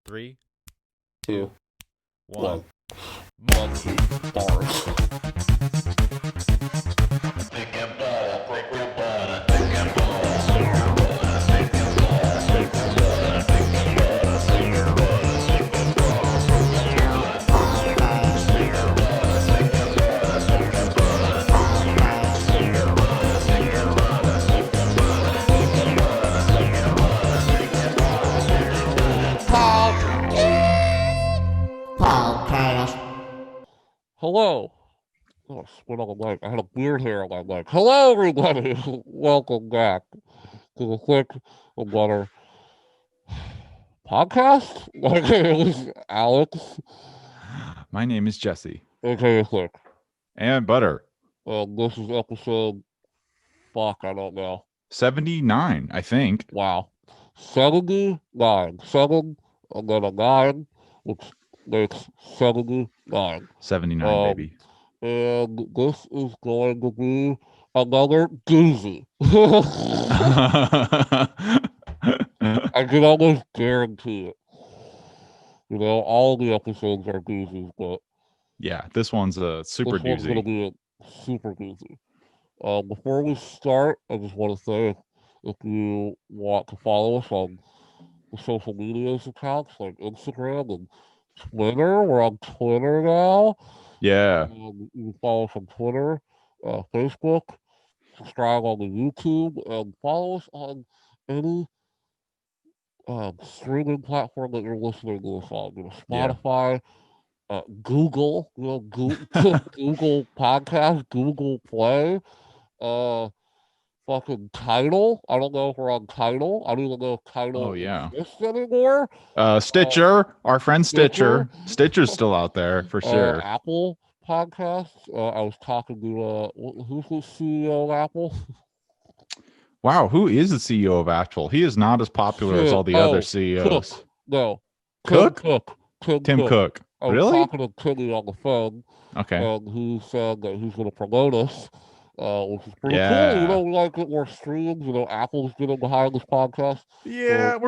3, Two, 1. one. Monkey bars. Hello. Oh, I spit on the mic. I had a weird hair on my mic. Hello, everybody. Welcome back to the Quick and Butter podcast. My name is Alex, My name is Jesse. aka Quick. And Butter. This is episode, fuck, I don't know. 79, I think. Wow. 79. 7 and then a 9, which makes 79. 79, baby. And this is going to be another doozy. I can almost guarantee it. You know, all the episodes are doozies, but Yeah, this one's a super this one's going to doozy. be a super doozy. Before we start, I just want to say if you want to follow us on the social medias accounts like Instagram and Twitter, we're on Twitter now. Yeah. You can follow us on Twitter, Facebook, subscribe on the YouTube, and follow us on any streaming platform that you're listening to us on. You know, Yeah. Spotify, Google, Google Podcast, Google Play, fucking Tidal. I don't know if we're on Tidal. I don't even know if Tidal exists anymore. Stitcher, our friend Stitcher. Stitcher's still out there for sure. Apple Podcasts. I was talking to who's the CEO of Apple? Wow, who is the CEO of Apple? He is not as popular as all the other CEOs. Cook. No. Cook? Tim Cook. I was Really? talking to Timmy on the phone, Okay. and he said that he's going to promote us, which is pretty cool. Yeah. You know, we like get more streams. You know, Apple's getting behind this podcast. Yeah, So,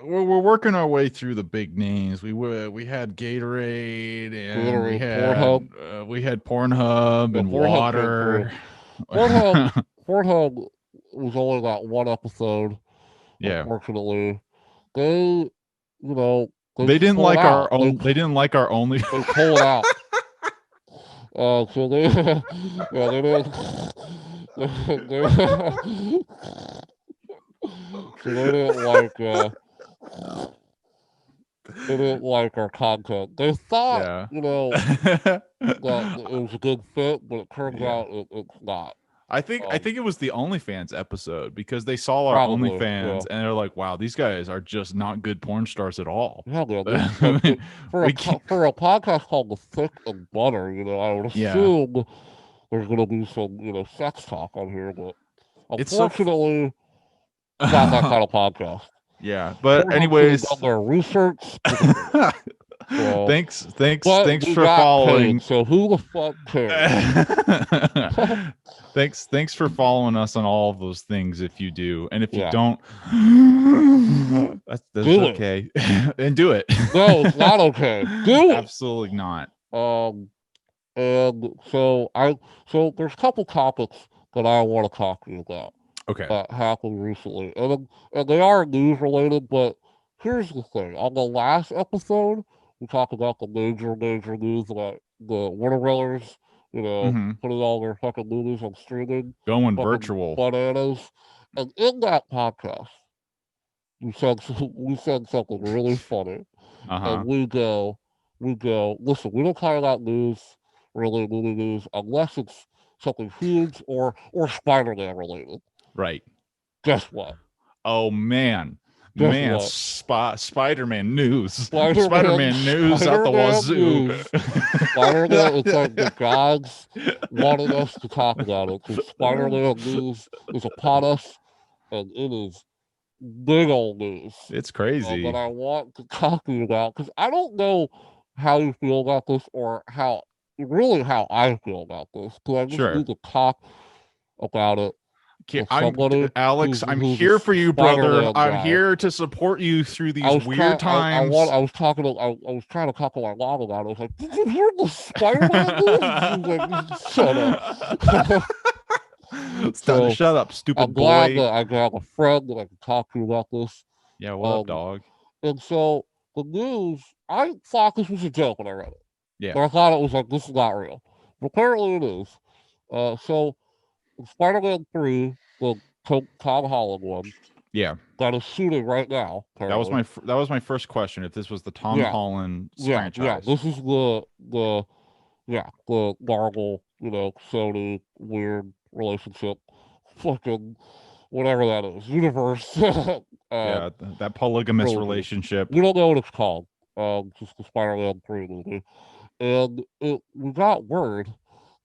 we're working our way through the big names. We had Gatorade and we had Pornhub and water. Pornhub was only got one episode. Yeah. Unfortunately, they, you know, they didn't like our own. They didn't like our only. They pulled out. So they, yeah, they didn't. So they didn't like. They didn't like our content. They thought, you know, that it was a good fit, but it turns out it's not. I think it was the OnlyFans episode because they saw our OnlyFans and they're like, "Wow, these guys are just not good porn stars at all." Yeah, for a podcast called The Thick and Butter, you know, I would assume there's going to be some, you know, sex talk on here, but unfortunately, it's not that kind of podcast. Yeah, but anyways, done their research. So, thanks for following. Paid, so who the fuck cares? Thanks for following us on all of those things. If you do, and if you don't, that's okay. And do it. No, it's not okay. Do it. Absolutely not. And so there's a couple topics that I want to talk to you about. Okay. That happened recently, and they are news related. But here's the thing: on the last episode, we talked about the major news about the Warner Brothers, you know, putting all their fucking movies on streaming, going virtual, bananas. And in that podcast, we said something really funny, and we go, listen, we don't talk about news, really movie news, unless it's something huge or Spider-Man related. Right. Guess what? Oh man. Spiderman news. Spiderman news out the wazoo. Spider-Man, it's like the gods wanted us to talk about it. Because Spider-Man news is upon us, and it is big old news. It's crazy. That I want to talk to you about, because I don't know how you feel about this or how I feel about this. Because I just need to talk about it Alex, I'm here for you, brother. I'm here to support you through these weird times. I was trying to talk to my mom about it. I was like, did you hear the Spider-Man news? And she was like, shut up. Shut up, stupid I'm glad that I have a friend that I can talk to about this. Yeah, what up, dog? And so the news, I thought this was a joke when I read it. Yeah. But I thought it was like, this is not real. But apparently it is. So Spider-Man 3, the Tom Holland one. Yeah. That is shooting right now. Apparently. That was my first question. If this was the Tom Holland franchise. Yeah, this is the Marvel, Sony weird relationship, fucking whatever that is, universe. That polygamous relationship. We don't know what it's called. Just the Spider-Man 3 movie, and we got word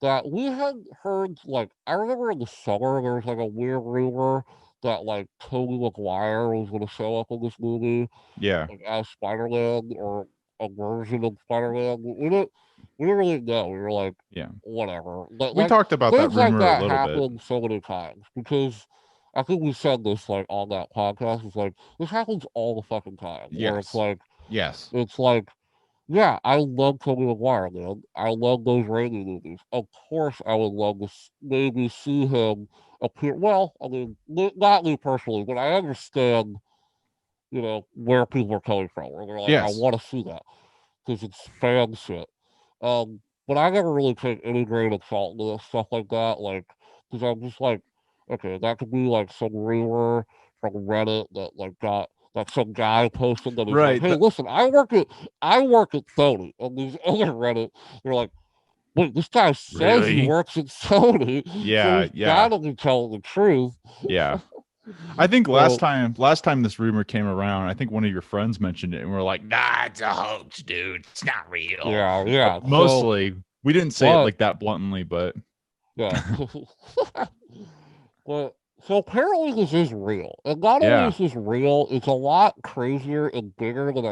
that we had heard, like, I remember in the summer there was like a weird rumor that like Tobey Maguire was going to show up in this movie, like, as Spider-Man or a version of Spider-Man. We didn't really know. We were like, whatever. We talked about that rumor like that a little happen so many times, because I think we said this like on that podcast. It's like, this happens all the fucking time. Where it's like, it's like, yeah, I love Tobey Maguire, man. I love those Raimi movies. Of course, I would love to maybe see him appear. Well, I mean, not me personally, but I understand, where people are coming from. Where they're like, I want to see that because it's fan shit. But I never really take any grain of salt into stuff like that, like, because I'm just like, okay, that could be like some rumor from Reddit that some guy posted that he's like, hey, listen, I work at Sony, and these other Reddit, they're like, wait, this guy says he works at Sony. Yeah, so he's gotta be telling the truth. Yeah. I think last time this rumor came around, I think one of your friends mentioned it, and we're like, nah, it's a hoax, dude. It's not real. Yeah. But mostly, we didn't say it like that bluntly, but yeah. But so apparently this is real, and not only is this real, it's a lot crazier and bigger than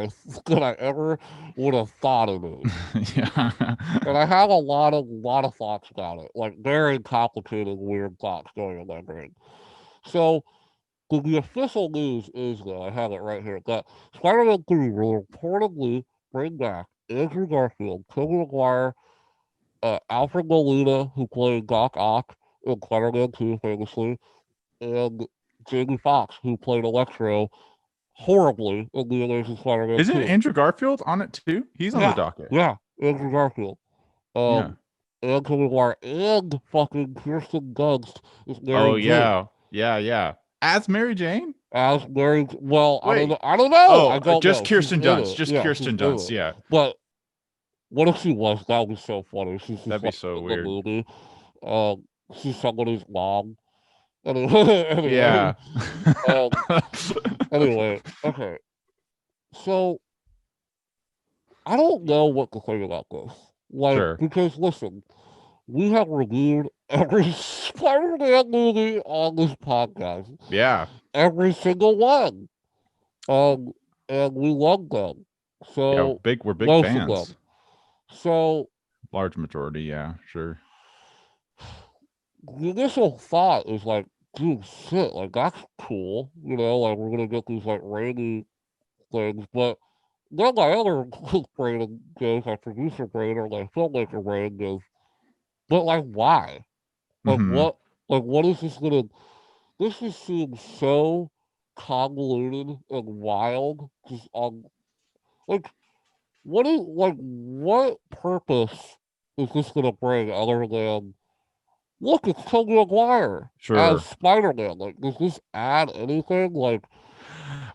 I ever would have thought it is. And I have a lot of thoughts about it, like very complicated, weird thoughts going in my brain. So the official news is, though, I have it right here, that Spider-Man 3 will reportedly bring back Andrew Garfield, Tobey Maguire, Alfred Molina, who played Doc Ock in Spider-Man 2 famously, and Jamie Foxx, who played Electro horribly in The Amazing Spider-Man 2. Isn't Andrew Garfield on it too? He's on the docket. Yeah, Andrew Garfield. And Tobey Maguire and fucking Kirsten Dunst is Mary Jane. Yeah. As Mary Jane? As Mary, well, wait. I don't know. Oh, I don't just know. Kirsten Dunst. Just Kirsten Dunst, yeah. But what if she was? That would be so funny. That'd be so weird. Movie. She's somebody's mom. Anyway, yeah. Anyway, okay. So I don't know what to think about this. Like, because listen, we have reviewed every Spider-Man movie on this podcast. Yeah. Every single one. And we love them. So we're big fans. So large majority, yeah, sure. The initial thought is like, dude, shit, like, that's cool. Like, we're gonna get these like rainy things, but then my other brain goes, my producer brain or my filmmaker brain goes, but like, why? Like, what is this gonna? This just seems so convoluted and wild. Just what purpose is this gonna bring other than, look, it's Tobey Maguire as Spider-Man. Like, does this add anything? Like,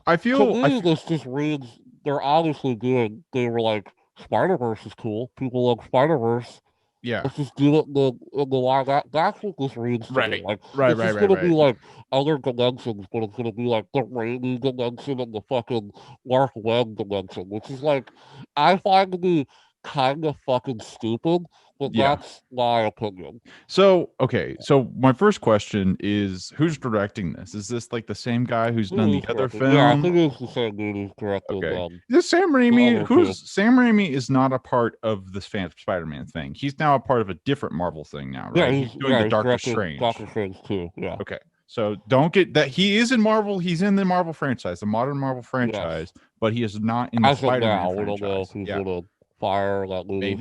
I feel to me, this just reads, they're obviously doing. They were like, Spider-Verse is cool. People love Spider-Verse. Yeah, let's just do it in the live. That's what this reads to me. Like, right. It's gonna be like other dimensions, but it's gonna be like the Raimi dimension and the fucking Mark Webb dimension, which is like, I find to be kind of fucking stupid. But that's my opinion. So, okay. So my first question is, who's directing this? Is this like the same guy who's done the other film? Yeah, I think it's the same dude who's directed. Okay. Is Sam Raimi? Sam Raimi is not a part of this Spider-Man thing. He's now a part of a different Marvel thing now, right? Yeah, he's doing the Doctor Strange. Doctor Strange too. Yeah. Okay. So don't get that he is in Marvel. He's in the Marvel franchise, the modern Marvel franchise, but he is not in the Spider-Man franchise. We don't know if he's gonna fire that movie.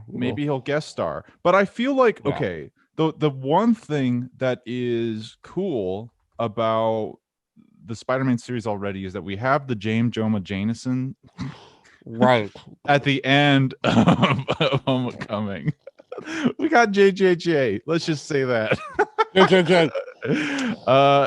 Maybe he'll guest star. But I feel like okay, the one thing that is cool about the Spider-Man series already is that we have the James Jonah Jameson right at the end of Homecoming. We got JJJ. Let's just say that.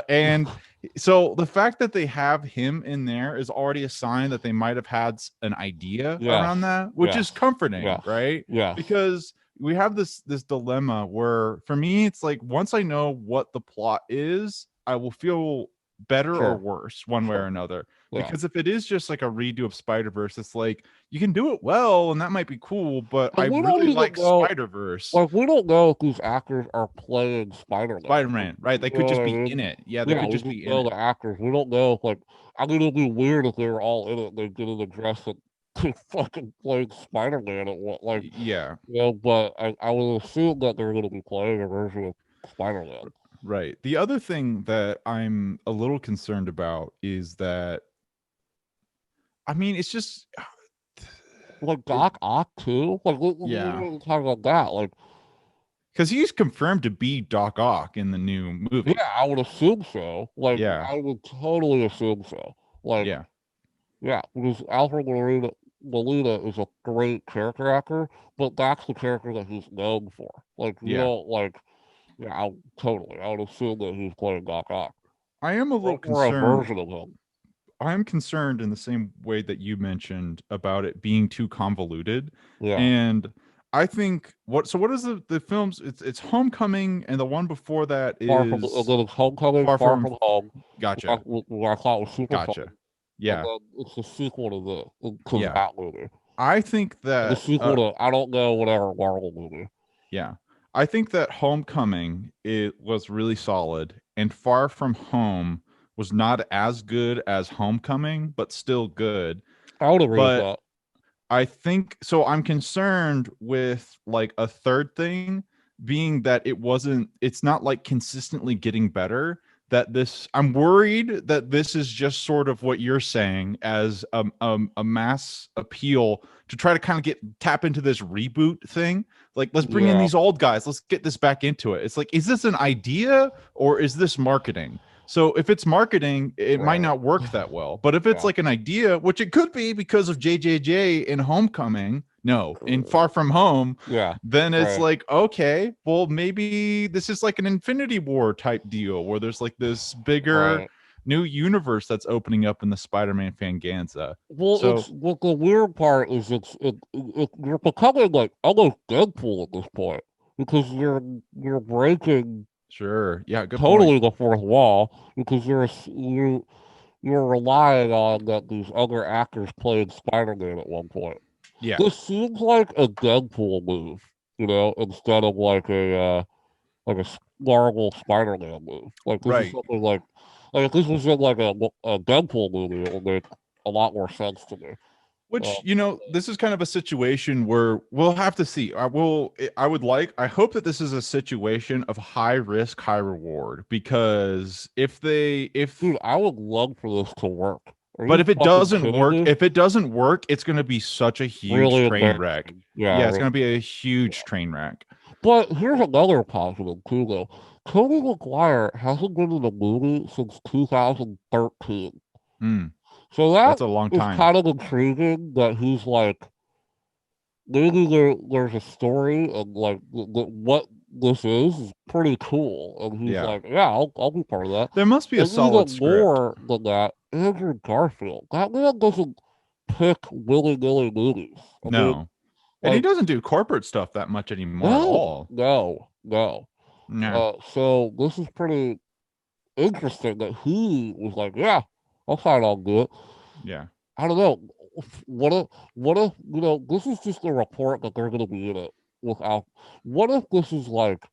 And so the fact that they have him in there is already a sign that they might have had an idea around that, which is comforting, right? Yeah. Because we have this dilemma where for me it's like once I know what the plot is, I will feel better or worse one way or another. Because if it is just like a redo of Spider-Verse, it's like you can do it well and that might be cool, but I really like Spider-Verse. Like we don't know if these actors are playing Spider-Man, right? They could just be in it. Yeah, they could just be in it. The actors. We don't know if like I mean it'd be weird if they were all in it and they get in the dress and they fucking playing Spider-Man at what but I would assume that they're gonna be playing a version of Spider-Man. Right. The other thing that I'm a little concerned about is that I mean, it's just like Doc Ock too. Like, talk about that. Like, because he's confirmed to be Doc Ock in the new movie. Yeah, I would assume so. Like, I would totally assume so. Like, because Alfred Molina is a great character actor, but that's the character that he's known for. Like, you know, like, I would assume that he's playing Doc Ock. I am a little concerned. Or a version of him. I'm concerned in the same way that you mentioned about it being too convoluted. Yeah. And I think what is the films? It's Homecoming, and the one before that is Homecoming, Far From Home. Gotcha. I thought was super fun. Yeah. It's the sequel to that movie. I think that the sequel to I don't know whatever Marvel movie. Yeah. I think that Homecoming was really solid, and Far From Home was not as good as Homecoming, but still good. I would agree with that. I think so. I'm concerned with like a third thing being that it's not like consistently getting better. I'm worried that this is just sort of what you're saying as a mass appeal to try to kind of tap into this reboot thing. Like, let's bring in these old guys. Let's get this back into it. It's like, is this an idea or is this marketing? So if it's marketing, it might not work that well. But if it's like an idea, which it could be because of JJJ in Homecoming, in Far From Home, then it's like, okay, well, maybe this is like an Infinity War type deal where there's like this bigger new universe that's opening up in the Spider-Man Fanganza. Well, the weird part is you're becoming like almost Deadpool at this point because you're breaking. Sure. Yeah. Good totally point. The fourth wall because you're relying on that these other actors playing Spider-Man at one point. Yeah. This seems like a Deadpool move, instead of like a Marvel Spider-Man move. Like this is something like if this was in like a Deadpool movie, it would make a lot more sense to me. Which, this is kind of a situation where we'll have to see. I hope that this is a situation of high risk, high reward, because dude, I would love for this to work. But if it doesn't work, it's going to be such a huge train wreck. Yeah, it's going to be a huge train wreck. But here's another positive too, though. Tobey Maguire hasn't been in a movie since 2013. So that's a long time. It's kind of intriguing that he's like, maybe there's a story of like what this is pretty cool, and he's like, I'll be part of that. There must be a solid script. More than that, Andrew Garfield. That man doesn't pick willy-nilly movies. And he doesn't do corporate stuff that much anymore at all. No. So this is pretty interesting that he was like, I'll sign on to it. Yeah. I don't know. What if this is just a report that they're going to be in it without. What if this is like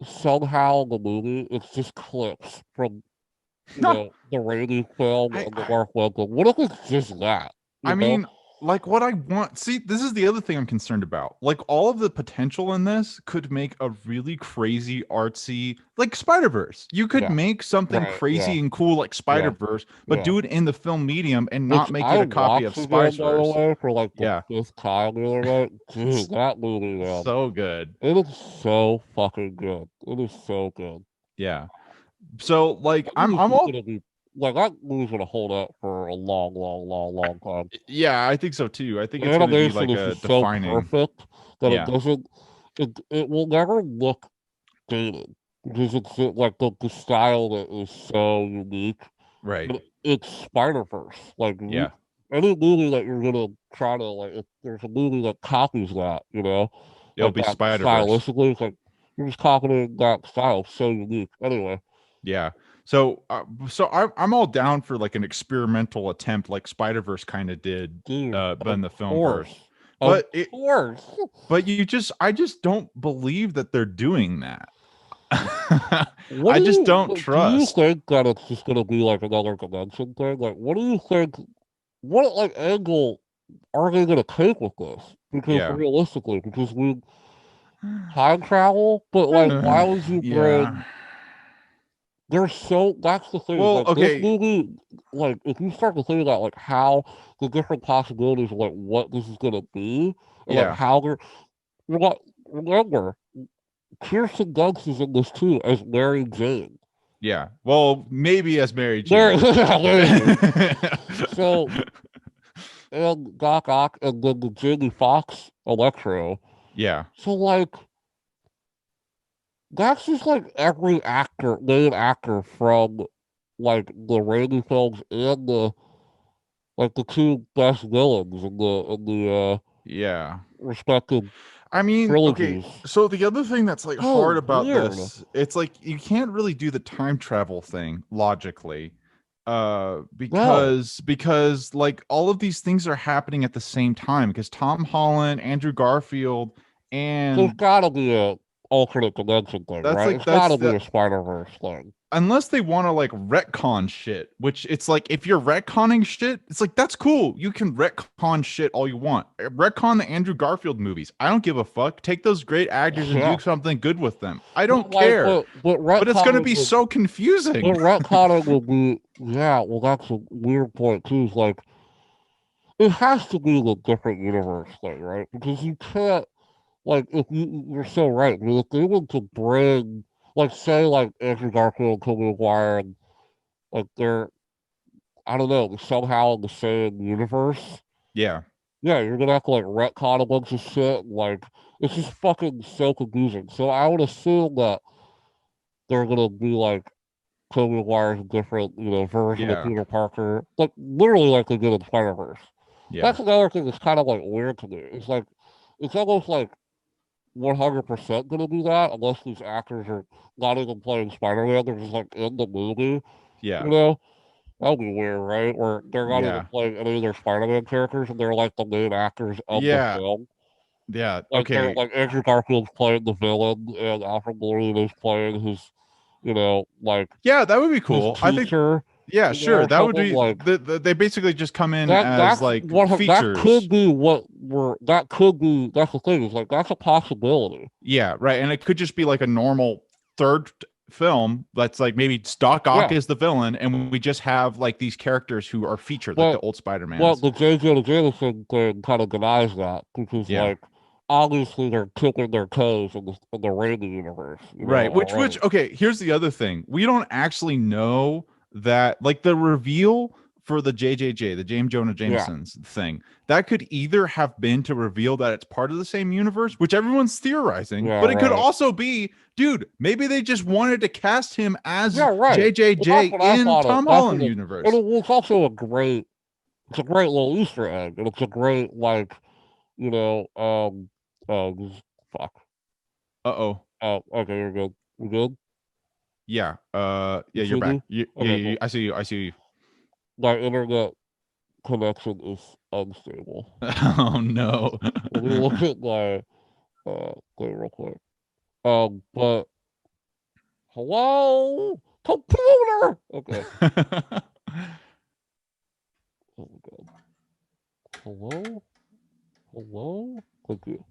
somehow the movie, it's just clips from the Raimi film and the Mark Webb. What if it's just that? I mean, like what I want. See, this is the other thing I'm concerned about. Like all of the potential in this could make a really crazy, artsy, like Spider-Verse. You could Yeah. make something Right. Yeah. crazy and cool like Yeah. Spider-Verse, but Yeah. do it in the film medium and Which not make I it a copy of watched again, by the Spider-Verse. way, for like the Yeah, fifth time the other night. Dude, that movie, man. so good. It is so fucking good. It is so good. Yeah. So like That I'm movie's just all gonna be like that movie's gonna hold up for a long, long, long, long time. yeah, I think so too. I think The it's going to be animation like is a just so defining. perfect that it Yeah. doesn't it will never look dated because it's like the style that is so unique. Right. But it's Spider-Verse. Like Yeah. any movie that you're gonna try to like, if there's a movie that copies that, It'll like be that Spider-Verse. stylistically, it's like you're just copying that style. It's so unique. Anyway, Yeah. So I'm all down for like an experimental attempt like Spider-Verse kind of did dude, but in the film course, verse. of But course. I just don't believe that they're doing that. What I just don't do you trust. think that it's just gonna be like another convention thing? Like, what do you think? What like angle are they gonna take with this? Because Yeah. realistically, because we time travel, but like, why would you Yeah. bring? There's so that's the thing. Well, Like this okay. movie, like if you start to think about like how the different possibilities of like what this is gonna be, and like Yeah. how they're, what remember, Kirsten Dunst is in this too as Mary Jane. Yeah. Well, maybe as Mary There, Jane. so and Doc Ock and then the Jamie Foxx Electro. Yeah. So like that's just like every actor, main actor from like the Raimi films and the like the two best villains in the Yeah. respective I mean, okay, trilogies. so the other thing that's like hard So about weird. this, it's like you can't really do the time travel thing logically. No, Because like all of these things are happening at the same time because Tom Holland, Andrew Garfield, there's and gotta be a alternate dimension thing, that's right? like It's gotta be that a Spider-Verse thing. unless they want to like retcon shit, which it's like if you're retconning shit, it's like that's cool. You can retcon shit all you want. Retcon the Andrew Garfield movies. I don't give a fuck. Take those great actors and Yeah. do something good with them. I But don't like, care. but But it's gonna retconning be so confusing. would be, yeah, well, that's a weird point too. Is like, it has to be the different universe thing, right? Because you can't, like, if you're so right. I mean, if they want to bring, like, say, like, Andrew Garfield and Tobey Maguire, and, like, they're, I don't know, somehow in the same universe, Yeah. yeah, you're gonna have to, like, retcon a bunch of shit. And, like, it's just fucking so confusing. So I would assume that they're gonna be, like, Tobey Maguire's different, version of Yeah. Peter Parker, like literally like they did in Spider-Verse. Yeah. That's another thing that's kind of like weird to me. It's like it's almost like 100% gonna do that unless these actors are not even playing Spider-Man. They're just like in the movie, you Yeah. know. That would be weird, right? Or they're not even Yeah. playing any of their Spider-Man characters, and they're like the main actors of the Yeah. film. Yeah. Like they're Okay. like Andrew Garfield's playing the villain, and Alfred Molina is playing his, like Yeah, that would be his cool. I think teacher, yeah, sure. or That would something be like they basically just come in that. as That's like what that features. could be. What we're that could be. That's the thing. Is like that's a possibility. Yeah, right. And it could just be like a normal third film that's like maybe Doc Ock Yeah, is the villain, and we just have like these characters who are featured, like the but old Spider-Mans. the J.J. Jameson thing kind of denies that because Yeah. like obviously they're tipping their toes in the Raimi universe, Right. Which already. okay, here's the other thing. We don't actually know that like the reveal for the JJJ, the James Jonah Yeah, Jameson's thing, that could either have been to reveal that it's part of the same universe, which everyone's theorizing, yeah, but it could right. also be, dude, maybe they just wanted to cast him as Yeah, right. Well, that's JJJ what I in thought of. Tom Holland universe. It's also a great. It's a great little Easter egg, and it's a great like you know, fuck. Uh-oh. Oh, okay, you're good. You good? Yeah. You Yeah, you're see back. me? Okay, cool. I see you. I see you. My internet connection is unstable. Oh no. Let me look at my thing real quick. But hello, computer. Okay. Oh my god. Hello? Hello? Thank you.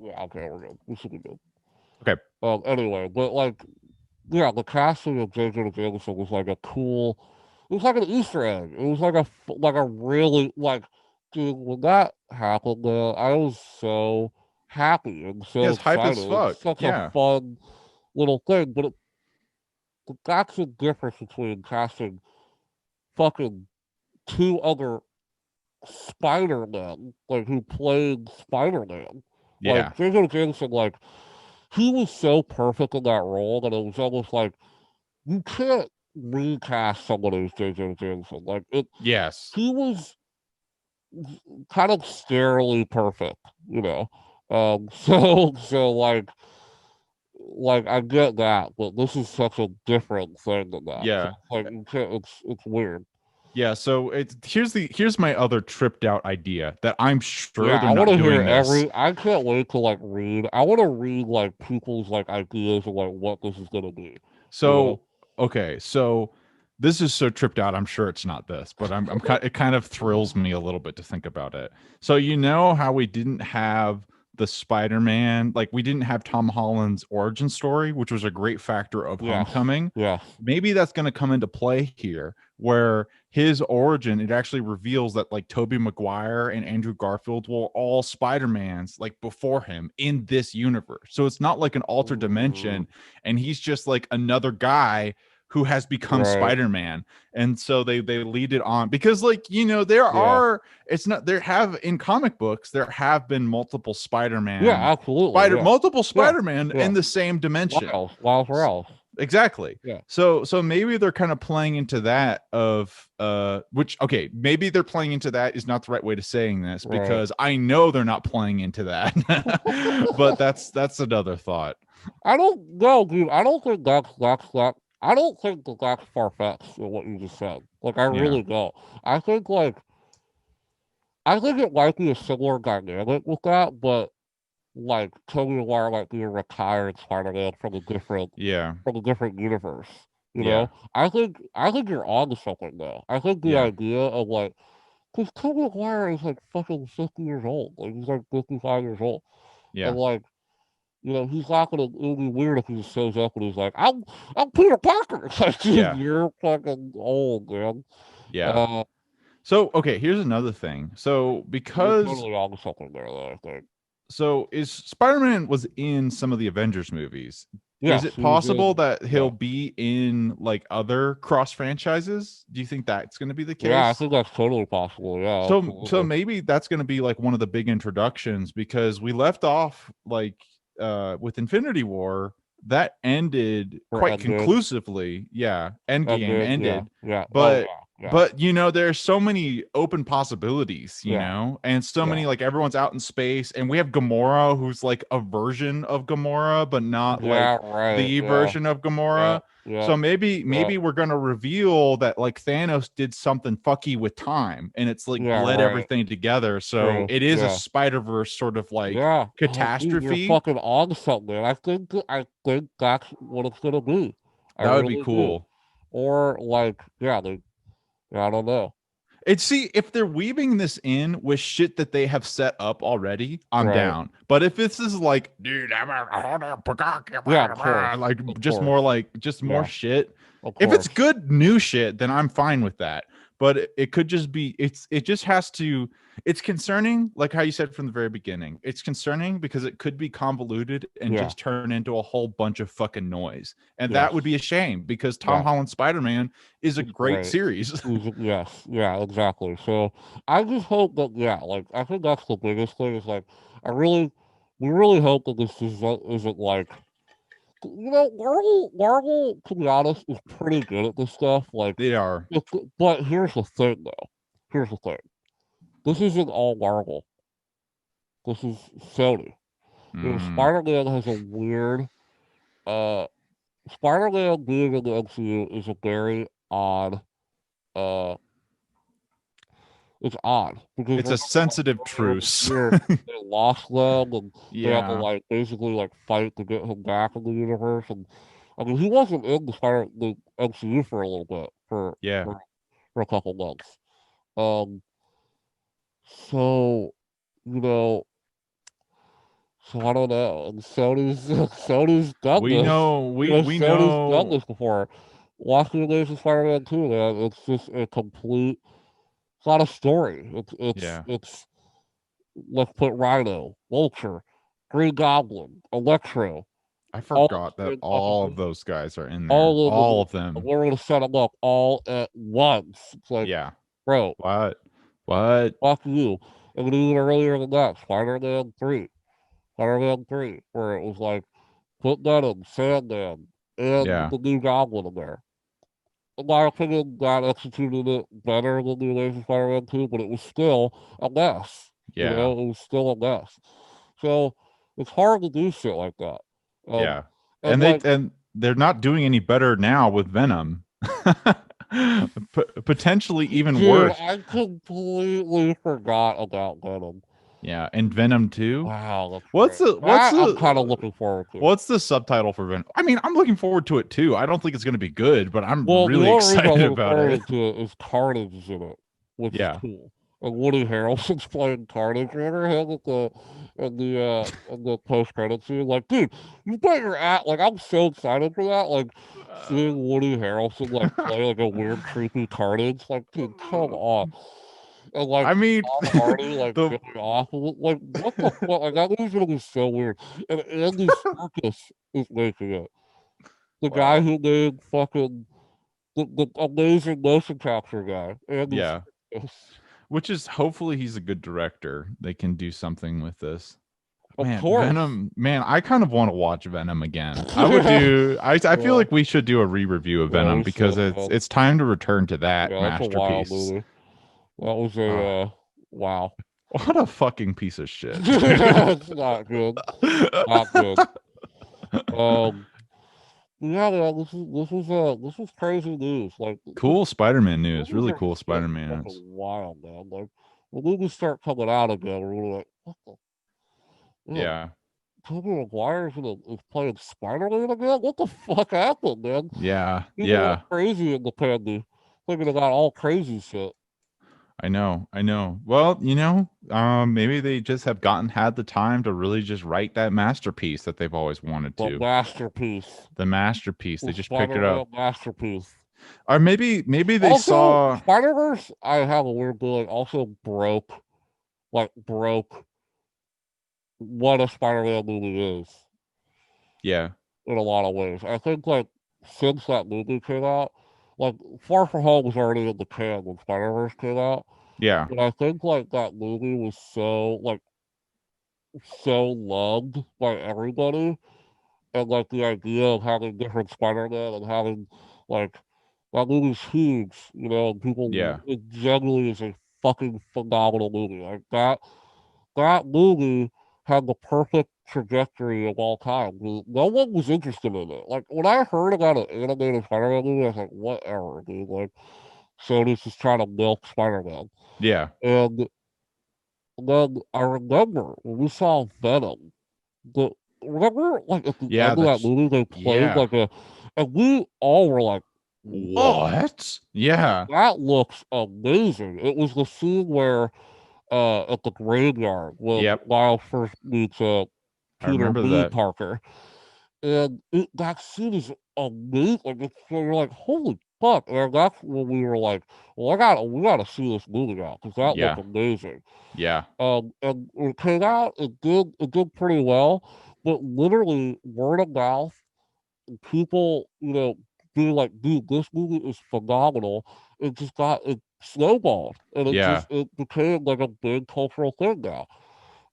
Yeah, okay, we're good. We should be good. Okay. Anyway, but like, yeah, the casting of J.J. Jameson was like a cool. It was like an Easter egg. It was like a really like, dude. When that happened, man, I was so happy and Yeah, so it's hype excited. as It was fuck. such a Yeah. fun little thing. But that's the difference between casting fucking two other Spider-Man, like who played Spider-Man. Yeah. Like J.J. Jameson, like he was so perfect in that role that it was almost like you can't recast someone who's J.J. Jameson. Like it, Yes. he was kind of scarily perfect, you know. So like I get that, but this is such a different thing than that. So Yeah. like you can't, it's weird. Yeah, so here's my other tripped out idea that I'm sure Yeah, they're I want not to hear doing this. I can't wait to like read. I want to read like people's like ideas of like what this is gonna be. You know? So, okay, so this is so tripped out. I'm sure it's not this, but I'm kind. It kind of thrills me a little bit to think about it. So you know how we didn't have the Spider-Man, like we didn't have Tom Holland's origin story, which was a great factor of Yes. Homecoming. Yes. Maybe that's going to come into play here, where his origin, it actually reveals that like Tobey Maguire and Andrew Garfield were all Spider-Mans like before him in this universe. So it's not like an altered dimension and he's just like another guy who has become Right. Spider-Man. And so they lead it on because like, you know, there Yeah. are it's not there have in comic books there have been multiple Yeah, Spider-Man absolutely. Yeah. multiple Yeah. Spider-Man Yeah. in the same dimension. Miles Morales. Exactly. Yeah. So maybe they're kind of playing into that of which okay, maybe they're playing into that is not the right way to saying this Right. because I know they're not playing into that. But that's another thought. I don't know, dude. I don't think that's I don't think that that's far fetched in what you just said. Like I Yeah. really don't. I think I think it might be a similar dynamic with that, but like Tobey Maguire might be a retired Spider-Man Yeah. from a different universe. You Yeah. know, I think you're on to something though. I think the Yeah. idea of like, because Tobey Maguire is like fucking 50 years old, like he's like 55 years old, and Yeah. like you know he's not gonna. It'll be weird if he just shows up and he's like, I'm Peter Parker. It's like, dude, Yeah. you're fucking old, man. Yeah. Uh, So okay, here's another thing. So you're because totally on to something there, though. I think. so is Spider-Man was in some of the Avengers movies. Is Yes, it he was possible in. that Yeah. he'll be in like other cross franchises? Do you think that's going to be the Yeah, I case? think that's totally possible. Yeah, So absolutely. maybe that's going to be like one of the big introductions because we left off like with Infinity War that ended For quite Endgame. conclusively. Yeah, Endgame Endgame. Yeah. ended, Yeah. Oh but yeah. Yeah. you know there's so many open possibilities, you Yeah. know, and so Yeah. many like everyone's out in space and we have Gamora who's like a version of Gamora but not like Yeah. Right. the Yeah. version of Yeah. Gamora. Yeah. So maybe Yeah. we're gonna reveal that like Thanos did something fucky with time and it's like Yeah. bled Right. everything together. So True. it is a Yeah. Spider-Verse sort of like Yeah. Oh, dude, you're catastrophe. fucking on something. I think that's what it's gonna be. I That would be really do. cool. Or like, yeah, I don't know. It's see if they're weaving this in with shit that they have set up already, I'm Right. down. But if this is like, dude, Yeah. Of course. like Of just course. more like just more Yeah. shit. Of If it's course. good new shit, then I'm fine with that. But it could just be it just has to it's concerning, like how you said from the very beginning. It's concerning because it could be convoluted and Yeah. just turn into a whole bunch of fucking noise. And that Yes. would be a shame because Tom Yeah. Holland Spider-Man is a It's great great. series. Yes, yeah, exactly. So I just hope that yeah, like I think that's the biggest thing is like I really we really hope that this isn't like you know Marvel to be honest is pretty good at this stuff. Like, They are. but here's the thing though. Here's the thing. This isn't all Marvel. This is Sony. You know, Mm. Spider-Man has a weird. Uh, Spider-Man being in the MCU is a very odd. Uh, It's odd because It's a sensitive truce. they lost them and they had to Yeah. like basically like fight to get him back in the universe. And I mean, he wasn't in the MCU for a little bit Yeah. for, for a couple months. Um, so you know, so I don't know. And Sony's done We this. know we Sony's done know this before. Watch the Amazing Spider-Man 2, man. It's just a complete. It's not a story. yeah. It's. Let's put Rhino, Vulture, Green Goblin, Electro, I all forgot that in fucking all of movie. those guys are in there. All in the All movie. of them. We're gonna set them up all at once. It's like, Yeah. bro, What? What? fuck you. And even earlier than that, Spider-Man 3. Spider-Man 3, where it was like, put Venom, Sandman, and Yeah. the new Goblin in there. In my opinion, that executed it better than the Amazing Spider-Man 2, but it was still a mess. Yeah. It was still a mess. So it's hard to do shit like that. Um, Yeah. and like, And they're not doing any better now with Venom. Potentially even dude, worse. I completely forgot about Venom. Yeah, and Venom 2. Wow, that's What's right. the what's That I'm kind of the looking forward to. what's the subtitle for Venom? I mean, I'm looking forward to it too. I don't think it's going to be good, but I'm Well, the really only reason I'm excited looking about it. forward to it is Carnage is in it, which is Yeah. cool. And Woody Harrelson's playing Carnage. Remember him at the post credit scene? Like, dude, you bet your ass. Like, I'm so excited for that. Like, seeing Woody Harrelson like play like a weird, creepy Carnage. Like, dude, come on. And like I mean, Tom Hardy like the going off. Like, what the fuck? Like, that movie's gonna be so weird. And Andy Serkis is making it. The guy wow. who made fucking the amazing motion capture guy. Andy Yeah. Serkis. Which is hopefully he's a good director. They can do something with this. Of Man, course. Venom. Man, I kind of want to watch Venom again. I would do. I feel Yeah, like we should do a re-review of yeah, Venom we because should, man. it's time to return to that Yeah, that's a wild masterpiece. movie. That was Uh, a wow. what a fucking piece of shit, dude. It's not good. Not good. Um, yeah, man, this is crazy news. Like, Cool Spider-Man news. movies Really are cool just getting Spider-Man fucking news. wild, man. Like, when movies start coming out again, we're like, what the? Yeah, Yeah. Tobey Maguire's is playing Spider-Man again? What the fuck happened, man? Yeah. People went Yeah. crazy in the pandy, thinking about all crazy shit. I know. I know. Well, maybe they just have had the time to really just write that masterpiece that they've always wanted But to. masterpiece. The masterpiece. The They just picked it up. Spider-Man masterpiece. Or maybe they Also, saw. Spider-Verse, I have a weird feeling, also broke what a Spider-Man movie is Yeah. in a lot of ways. I think, like, since that movie came out, like, Far From Home was already in the can when Spider-Verse came out. Yeah. But I think, like, that movie was so loved by everybody. And, like, the idea of having different Spider-Man and having, like, that movie's huge, and people, Yeah. it genuinely is a fucking phenomenal movie. Like, that movie had the perfect trajectory of all time. Dude. No one was interested in it. Like, when I heard about an animated Spider-Man movie, I was like, whatever, dude. Like, Sony's just trying to milk Spider-Man. Yeah. And then I remember when we saw Venom, the remember like at the Yeah. end of that That's movie they played yeah. like and we all were like, whoa, What? Yeah. that looks amazing. It was the scene where at the graveyard when Yep. Miles first meets I Peter remember B. that. Parker. And that scene is amazing. Like you're like, holy fuck. And that's when we were like, well, we gotta see this movie now because that looked Yeah. amazing. Yeah. And when it came out, it did pretty well, but literally word of mouth, people, being like, dude, this movie is phenomenal. It snowballed, and Yeah. it became like a big cultural thing now.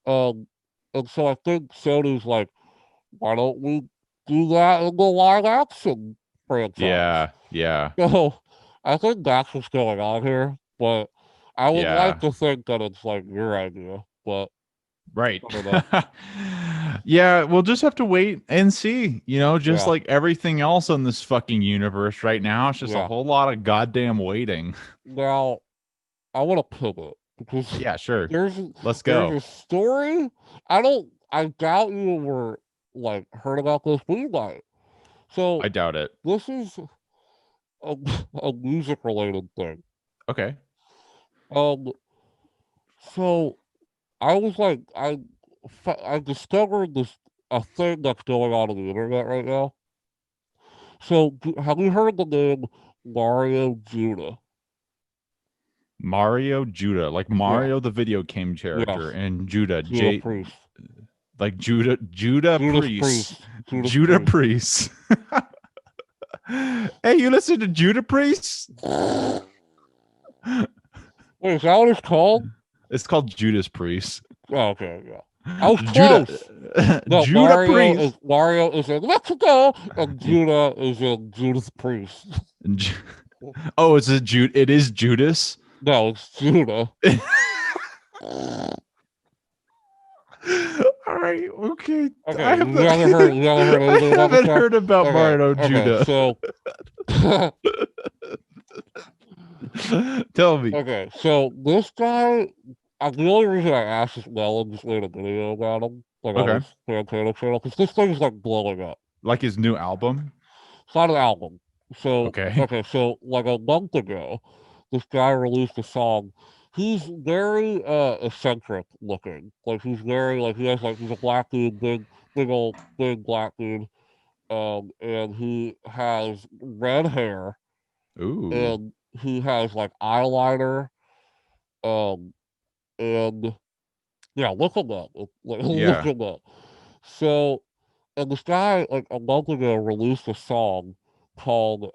Um, and so I think Sony's like, why don't we do that in the live action franchise? Yeah. Yeah. So I think that's what's going on here, but I would like Yeah. to think that it's like your idea, but Right. I don't know. Yeah, we'll just have to wait and see. Just Yeah, like everything else in this fucking universe right now, it's just a yeah. whole lot of goddamn waiting. Now I want to pivot because Yeah, sure. there's Let's there's go. a story. I doubt you were like heard about this, but you might. So I doubt it. this is a, a music related thing. Okay. Um, so I was like, I discovered this a thing that's going on the internet right now. So have you heard the name Mario Judah? Mario Judah, like Yeah. Mario the video game Yes. character, and Judah Judah J, Priest. like Judah Judas Priest, Priest. Judas Judah Priest. Priest. Hey, you listen to Judah Priest? Wait, is that what it's called? It's called Judas Priest. Oh, okay, yeah. I was Judah close. No, Judah Priest. Mario is in Mexico, and Judah is in Judas Priest. Oh, it's a Jude. It is Judas. No, it's Judah. All right, okay. Okay, you haven't heard anything about this haven't guy? heard about Okay, Mario okay, Judah. so Tell me. okay, so this guy, the only reason I asked is Melon just made a video about him, like on Okay. his Santana channel, because this thing's like blowing up. Like his new album? It's not an album. So Okay. okay, so like a month ago, this guy released a song. He's very eccentric looking. Like he's very like he has like he's a black dude, big black dude. And he has red hair Ooh. and he has like eyeliner. Um and yeah, look him up. Like look Yeah. him up. So and this guy like a month ago released a song called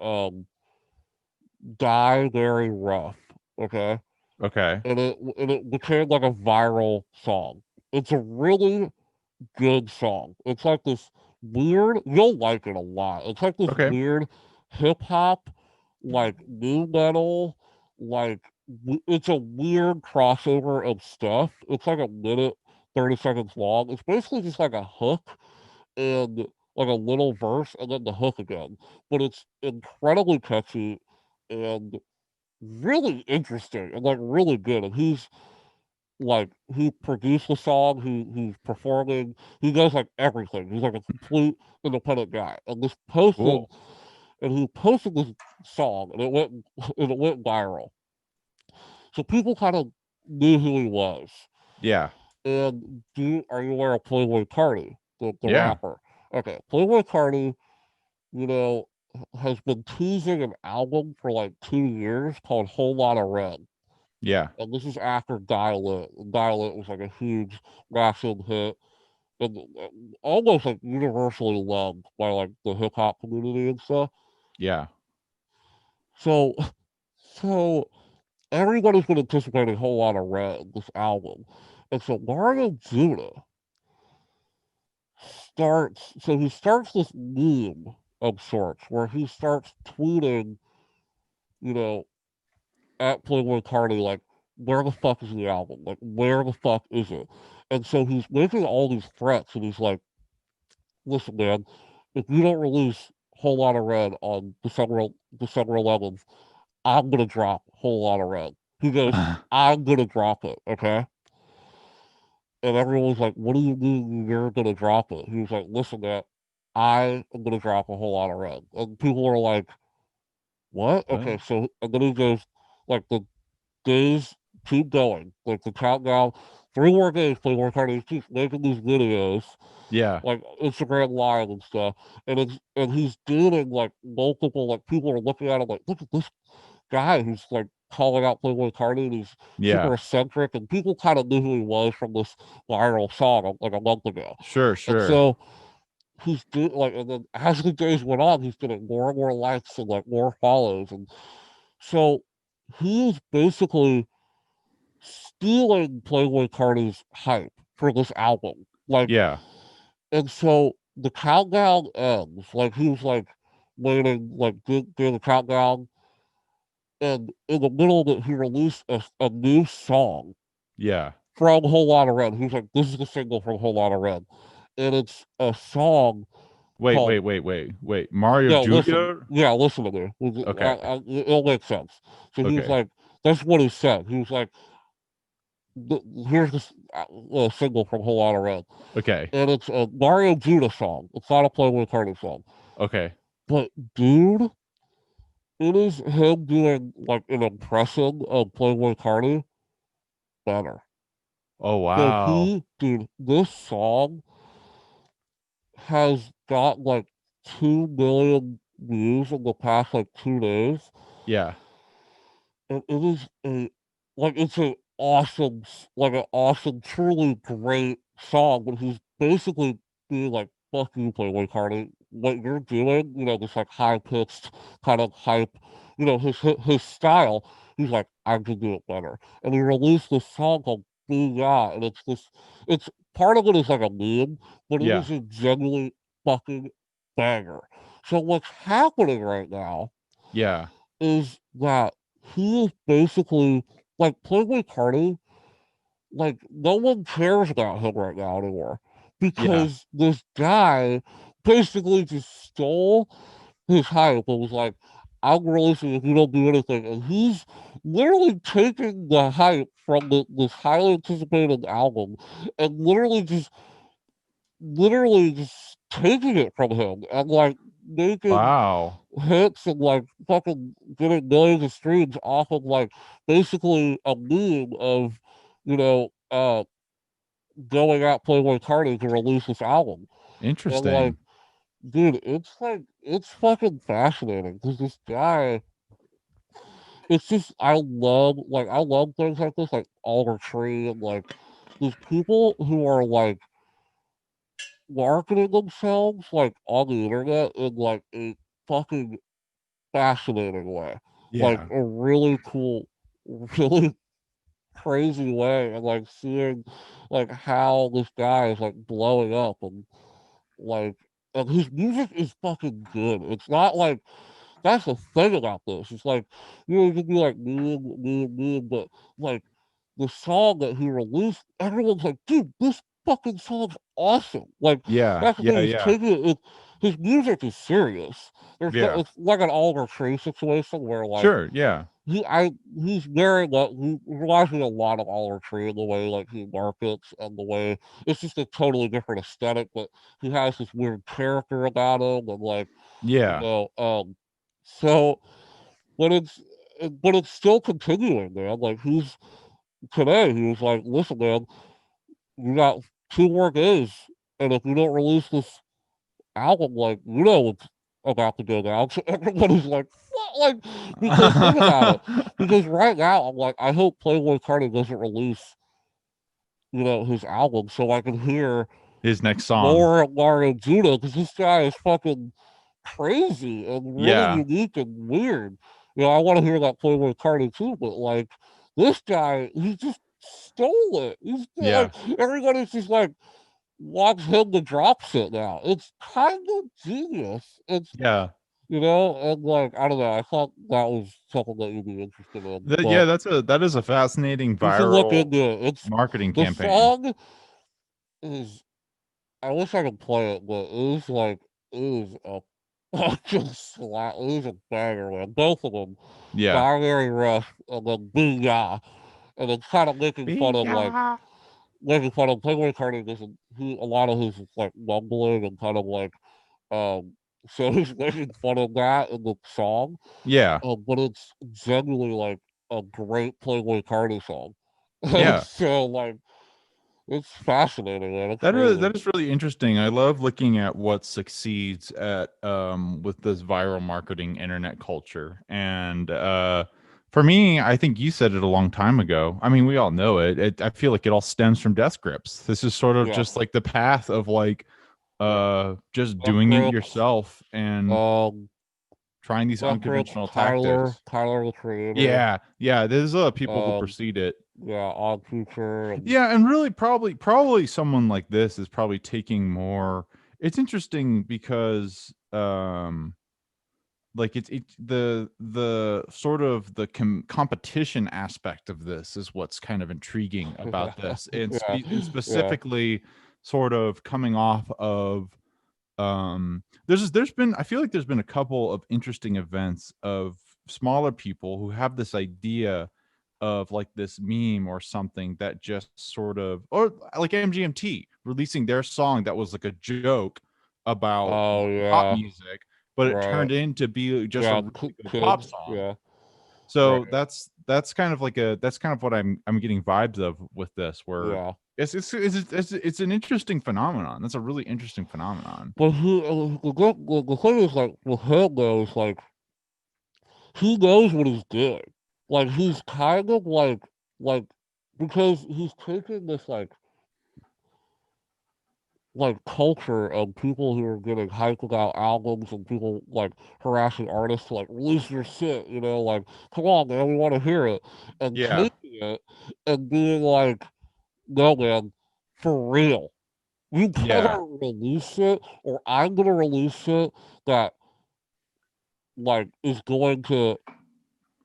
Die Very Rough. Okay. Okay. And it became like a viral song. It's a really good song. It's like this weird, you'll like it a lot. It's like this Okay. weird hip hop, like new metal, like it's a weird crossover of stuff. It's like a minute, 30 seconds long. It's basically just like a hook and like a little verse and then the hook again. But it's incredibly catchy and really interesting and like really good. And he produced the song, he's performing, he does like everything. He's like a complete independent guy. Cool. And he posted this song and it went viral. So people kind of knew who he was. Yeah. And are you aware of Playboy Cardi, the Yeah. rapper? Okay, Playboy Cardi, you know, has been teasing an album for like 2 years called Whole Lotta Red. Yeah. And this is after Dial It. Dial It was like a huge massive hit and almost like universally loved by like the hip hop community and stuff. Yeah. So so everybody's been anticipating a whole lot of Red, this album. And so Mario Judah he starts this meme of sorts where he starts tweeting, you know, at Playboy Cardi, like, where the fuck is the album? Like, where the fuck is it? And so he's making all these threats, and he's like, listen, man, if you don't release Whole Lot of Red on December 11th, I'm gonna drop Whole Lot of Red. He goes, I'm gonna drop it, okay? And everyone's like, what do you mean you're gonna drop it? He was like, listen, man, I am gonna drop a Whole Lot of Red. And people are like, what? What? Okay, so, and then he goes, like, the days keep going. Like the countdown, 3 more days, Playboy Cardi keeps making these videos, Yeah. like Instagram Live and stuff. And he's doing like multiple, like people are looking at him like, look at this guy who's like calling out Playboy Cardi and he's super Yeah. eccentric and people kind of knew who he was from this viral song like a month ago. Sure. And Sure. so he's doing like and then as the days went on, he's getting more and more likes and like more follows. And so he's basically stealing Playboy Cardi's hype for this album. Like, Yeah. and so the countdown ends. Like, he was like waiting, like, doing the countdown. And in the middle of it, he released a new song Yeah. from Whole Lot of Red. He was like, this is the single from Whole Lot of Red. And it's a song called. Wait. Mario No, listen. Judah? Yeah, listen to me. Okay. It'll make sense. So he was Okay. like, that's what he said. He was like, here's this single from Whole Lotta Red. Okay. And it's a Mario Judah song. It's not a Playboy Cardi song. Okay. But dude, it is him doing like an impression of Playboy Cardi better. Oh So wow. dude, this song has got like 2 million views in the past like 2 days, Yeah. and it is a like it's a awesome, like an awesome, truly great song. But he's basically being like, "Fuck you, Playboy Cardi. What you're doing, this like high pitched kind of hype, his style. He's like, I can do it better." And he released this song called "Booyah," and it's part of it is like a meme, but it Yeah. is a genuinely fucking banger. So what's happening right now Yeah. is that he is basically like Playboy Cardi, like no one cares about him right now anymore Yeah. because this guy basically just stole his hype and was like, I'm releasing if you don't do anything. And he's literally taking the hype from this highly anticipated album and literally just taking it from him and like making Wow. hits and like fucking getting millions of streams off of like basically a meme of, you know, uh going out Playboy Cardi to release this album. And like, Interesting. dude, it's fucking fascinating because this guy, it's just I love things like this, like Oliver Tree and like these people who are like marketing themselves like on the internet in like a fucking fascinating way. Like Yeah. a really cool, really crazy way, and like seeing like how this guy is like blowing up like and his music is fucking good. It's not like that's the thing about this. It's like you can be like but like the song that he released, everyone's like, dude, this fucking song's awesome. Like Yeah. that's the Yeah. thing. He's Yeah. taking it. His music is serious. Yeah. It's like an Oliver Tree situation where like Sure. Yeah. he's very he reminds me a lot of Oliver Tree in the way like he markets and the way it's just a totally different aesthetic, but he has this weird character about him and like you Yeah. know so but it's still continuing, man. Like he's today he was like, listen, man, you got 2 more days, and if you don't release this album, like what's about to go down. So everybody's like, what? Like, because think about it. Because right now, I'm like, I hope Playboy Cardi doesn't release, his album so I can hear His next song. more Mario Judah because this guy is fucking crazy and really Yeah. unique and weird. I want to hear that Playboy Cardi too, but like this guy, he just stole it. He's like Yeah. everybody's just like wants him to drop shit now. It's kind of genius. Yeah. And like I don't know. I thought that was something that you'd be interested in, Yeah, but that is a fascinating you should look viral into it. It's marketing the campaign. song is. I wish I could play it, but it is a fucking slap. It is a banger, man. Both of them, Yeah. Binary Rush and then Booyah, and then kind of Yeah. making fun of Playboy Cardi. Doesn't he? A lot of his is like mumbling and kind of like um. So he's making fun of that in the song, Yeah. but it's genuinely like a great Playboy Cardi song. And Yeah. so like it's fascinating, man. It's crazy. That is really interesting. I love looking at what succeeds at with this viral marketing internet culture. And for me, I think you said it a long time ago. I mean, we all know it. I feel like it all stems from death grips. This is sort of Yes. just like the path of like Yeah. just Death doing it Grips, yourself and um, trying these Death Grips, unconventional tactics. Tyler the Creator, Yeah, yeah. There's people who um, precede it. yeah, Odd Future, and Yeah, and really probably someone like this is probably taking more. It's interesting because like it's the sort of the competition aspect of this is what's kind of intriguing yeah, about this, and yeah, and yeah, specifically sort of coming off of there's been I feel like there's been a couple of interesting events of smaller people who have this idea of like this meme or something that just sort of or like MGMT releasing their song that was like a joke about oh pop yeah, music but it Right. turned into be just a Yeah. really good pop Kids. song. Yeah. So Right. that's kind of what I'm getting vibes of with this, where Yeah. it's an interesting phenomenon. That's a really interesting phenomenon. But the thing is, like, with him though, is like he knows what he's doing. Like he's kind of like because he's taking this like culture of people who are getting hyped about albums and people like harassing artists to like release your shit, you know, like come on man, we want to hear it, and Yeah. taking it and being like, no man, for real, you Yeah. better release it, or I'm gonna release it that like is going to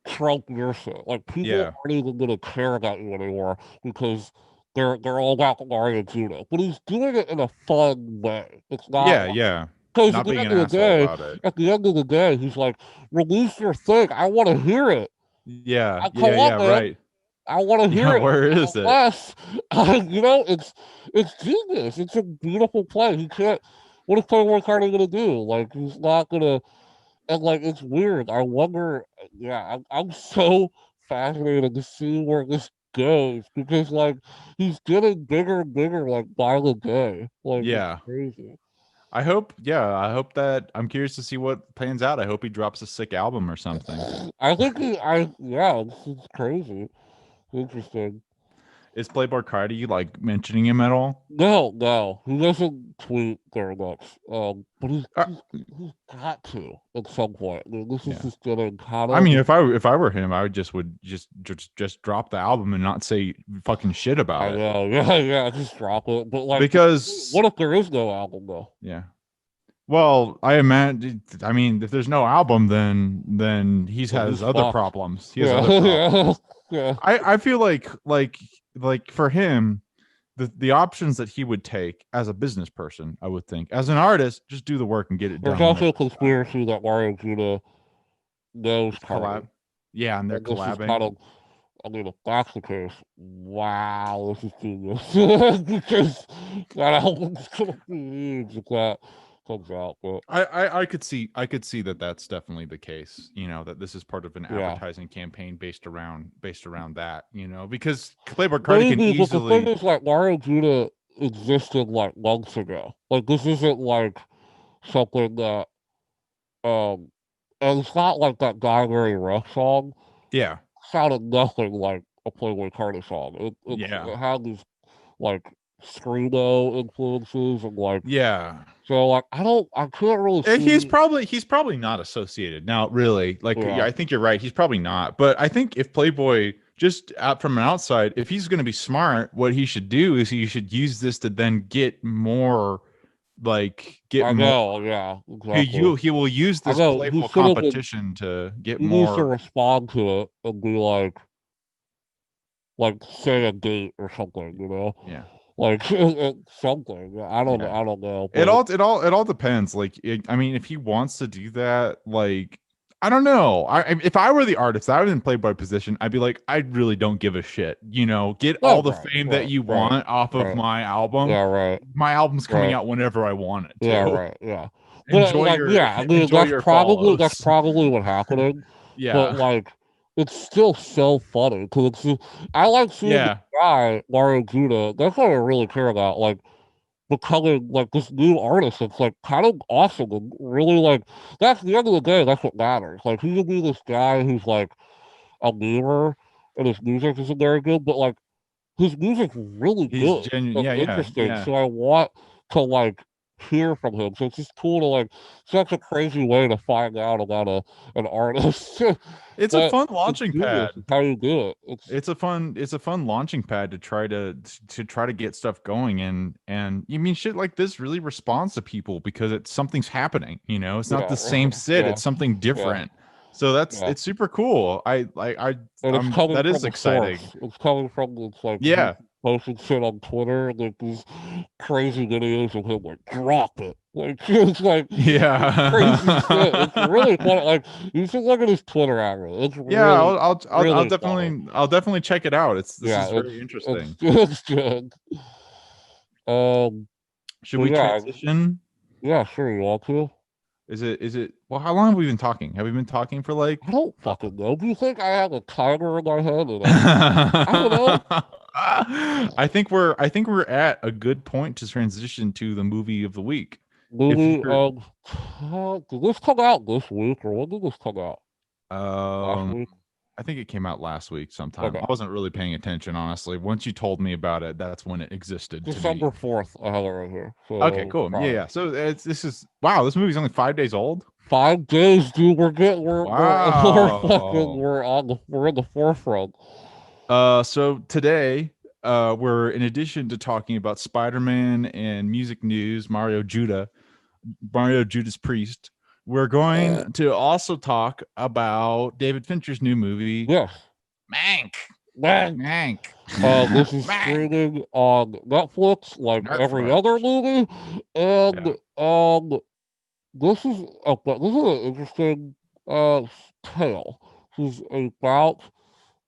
trump your shit. Like people Yeah. aren't even gonna care about you anymore because they're all about Mario Judah. But he's doing it in a fun way. It's not Yeah. Yeah. because Not being an asshole about it. at the end of the day, he's like, release your thing. I want to hear it. Yeah. I come Yeah. on, Yeah. man. Right. I want to Yeah. hear it. Where is it? Unless, you know, it's genius. It's a beautiful play. He can't. What is Playboy Cardi gonna do? Like he's not gonna. And like it's weird. I wonder. Yeah, I'm so fascinated to see where this goes because like he's getting bigger and bigger like by the day. Like it's Yeah. crazy. I hope that I'm curious to see what plans out. I hope he drops a sick album or something. I think yeah, it's crazy. Interesting. Is Playboy Cardi like mentioning him at all? No, he doesn't tweet very much. But Uh, he's got to at some point. I mean, this is yeah. just getting kind I of. mean, if I were him, I would just drop the album and not say fucking shit about I it. know, yeah, just drop it. But like, Because what if there is no album though? yeah. Well, I imagine. I mean, if there's no album, then he Well, he's has other fucked. problems. He has Yeah, other problems. yeah. I feel like for him, the options that he would take as a business person, I would think, as an artist, just do the work and get it There's done also a whenever it's done. conspiracy that Mario Judah knows It's collab. Cardi. Yeah, and they're And this is collabing. kind of, I mean, if that's the case, wow, this is genius. Because that album's gonna be huge if that comes out. But I could see that that's definitely the case. You know, that this is part of an yeah, advertising campaign based around that. You know, because Playboy Cardi can maybe. But the thing easily. is, like Mario Judah existed like months ago. Like this isn't like something that um, and it's not like that Guy Very Rough song Yeah, sounded nothing like a Playboy Cardi song. yeah, It had these like screamo influences and like yeah. so like I can't really And see. he's probably not associated now. Really, like yeah, Yeah, I think you're right. He's probably not. But I think if Playboy just out from an outside, if he's going to be smart, what he should do is he should use this to then get more, get I more. know. Yeah, exactly. He will use I this know he playful should have been. competition to get He needs to more. respond to it and be like say a date or something. You know, Yeah. like something. Yeah. I don't know. But It all depends. I mean, if he wants to do that, I don't know. If I were the artist, I was in Playboy position. I'd be like, I really don't give a shit. You know, get oh, all the fame that you right, want off of right. my album. Yeah, right, My album's coming right. out whenever I want it Yeah, to. right, yeah. But like, yeah, I mean, Enjoy your that's follows. probably what happening. But Yeah, like, it's still so funny because I like seeing the yeah, guy Mario Judah. That's what I really care about. Like becoming like this new artist. It's like kind of awesome and really like. That's the end of the day. That's what matters. Like he could be this guy who's like a memer and his music isn't very good, but like his music's really he's good genuine. and Yeah, yeah, interesting. yeah. So I want to like hear from him. So it's just cool to like such a crazy way to find out about an artist. It's a But fun it's launching genius. pad. It's how you do it. It's a fun launching pad to try to get stuff going, and you mean shit like this really responds to people because something's happening, you know. It's not Yeah, the same Sid, yeah, it's something yeah, different. So yeah. it's super cool. And it's coming That from is the source. exciting. It's coming from it's like he's Yeah. posting shit on Twitter, like these crazy videos of him like drop it. Like it's like crazy shit. It's Yeah. really funny. Like you should look at his Twitter handle. It's Yeah, really, really funny. I'll definitely check it out. This Yeah, is very interesting. it's good. Should But we yeah, transition? yeah, sure. You want to? Is it Well, how long have we been talking? Have we been talking for like? I don't fucking know. Do you think I have a timer in my head? I don't know. I think we're at a good point to transition to the movie of the week. If Movie, you're did this come out this week or when did this come out? Last um week? I think it came out last week sometime. Okay. I wasn't really paying attention, honestly. Once you told me about it, that's when it existed to me. December 4th, I have it right here. Okay, So, cool. Yeah, Friday. yeah. So this is wow. This movie's only 5 days old. 5 days, dude. Wow. We're in the forefront. So today, we're in addition to talking about Spider-Man and music news, Mario Judas Priest, we're going to also talk about David Fincher's new movie, Yes. Mank. Man, Mank. this is Mank. streaming on Netflix like every other movie, and this is an interesting tale. This is about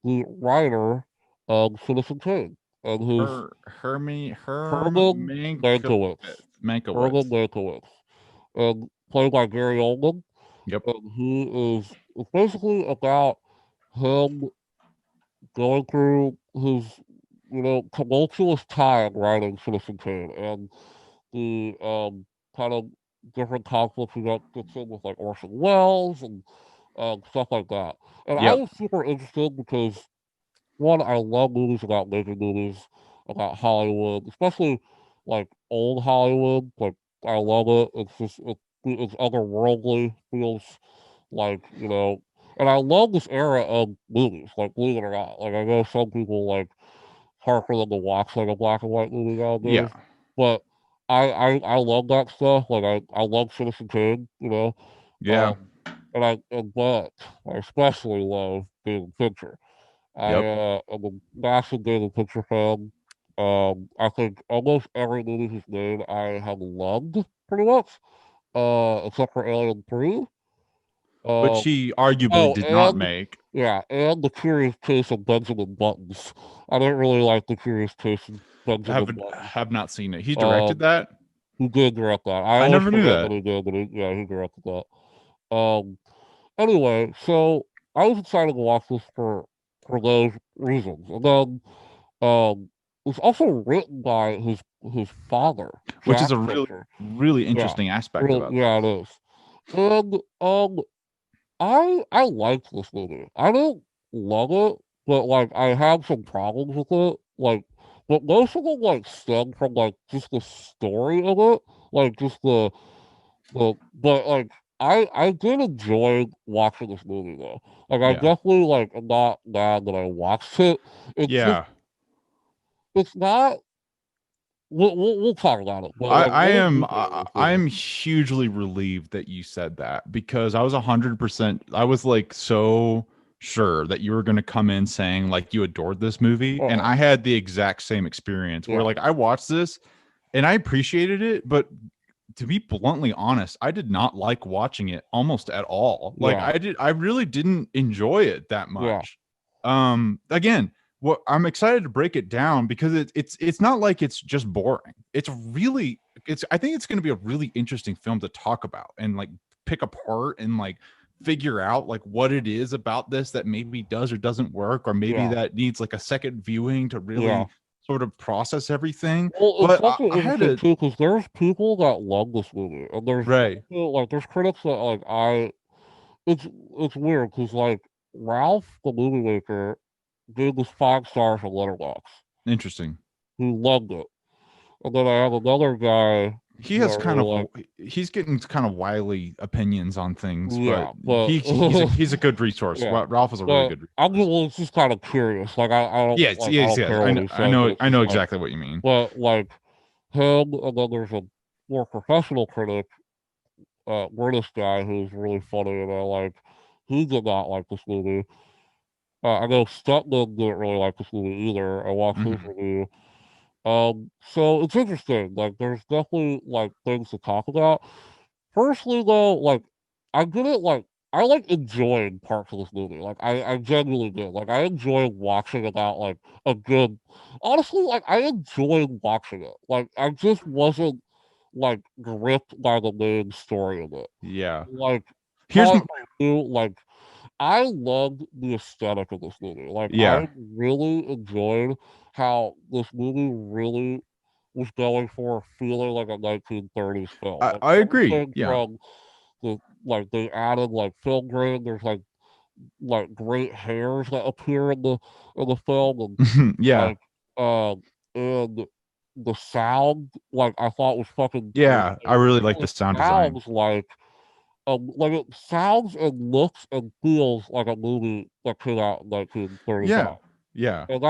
the writer of Citizen Kane and his Herman Mankiewicz. Herman Mankiewicz. Mankiewicz, and played by Gary Oldman, Yep. and it's basically about him going through his, tumultuous time writing Citizen Kane and the kind of different conflicts he gets in with like Orson Welles and stuff like that. And I Yep. was super interested because one, I love movies about making movies about Hollywood, especially like old Hollywood. Like I love it. It's otherworldly. Feels like and I love this era of movies. Like believe it or not, like I know some people like harper on the watch like a black and white movie Yeah. nowadays, but I love that stuff. Like I love Citizen Kane. Yeah. But I especially love David Fincher. Yep. I'm a massive David Fincher fan. I think almost every movie he's made I have loved pretty much, except for Alien 3. Which Um, he arguably oh, did not and make. yeah, and The Curious Case of Benjamin Buttons. I didn't really like The Curious Case of Have Benjamin Buttons. have not seen it. He directed Um, that? he did direct that. I I always never knew forget that that. he did, but yeah, he directed that. Anyway, so I was excited to watch this for those reasons, and then it's also written by his father, Which is Jack a really, Fincher. really Yeah, interesting aspect really, about yeah, this. it is. And I liked this movie. I don't love it, but like I have some problems with it. Like, but most of them like stem from like just the story of it, like just but like I did enjoy watching this movie though. Like I Yeah. definitely like am not mad that I watched it. It's just Yeah. it's not. We'll talk about it. But I, like, I what did am you think of I, this movie? I'm hugely relieved that you said that because I was 100%. I was like so sure that you were going to come in saying like you adored this movie, and Uh, I had the exact same experience where yeah, like I watched this and I appreciated it, but to be bluntly honest, I did not like watching it almost at all. Like yeah, I really didn't enjoy it that yeah, much. Again, what I'm excited to break it down because it's not like it's just boring. It's I think it's going to be a really interesting film to talk about and like pick apart and like figure out like what it is about this that maybe does or doesn't work, or maybe yeah, that needs like a second viewing to yeah. really sort of process everything. Well, it's But also I had interesting a too because there's people that love this movie, and there's right. also like there's critics that like I. It's weird because like Ralph, the movie maker, gave this 5 stars on Letterboxd. Interesting. He loved it, and then I have another guy He that has really kind of like. he's getting kind of wily opinions on things, but Yeah, but he's a good resource. yeah, Ralph is a really but good I'm resource. just kind of curious. Like Yes, I yes, don't yes. care what he says, but it's I just know like, exactly what you mean. but like him, and then there's a more professional critic, British guy who's really funny, and I like. He did not like this movie. I know Stutman didn't really like this movie either. I watched his Mhm. review. So it's interesting. Like, there's definitely like things to talk about. Personally, though, like I didn't like. I like enjoyed parts of this movie. Like I genuinely did. Like I enjoyed watching about like a good. Honestly, like I enjoyed watching it. Like I just wasn't like gripped by the main story of it. Yeah. Like Here's like I loved the aesthetic of this movie. Like yeah. I really enjoyed how this movie really was going for feeling like a 1930s film. Like I agree. everything Yeah. from the like they added like film grain. There's like great hairs that appear in the film and Yeah. like and the sound like I thought was fucking great. Yeah. I really like the It sound design. sounds like it sounds and looks and feels like a movie that came out in 1935. Yeah. Yeah. And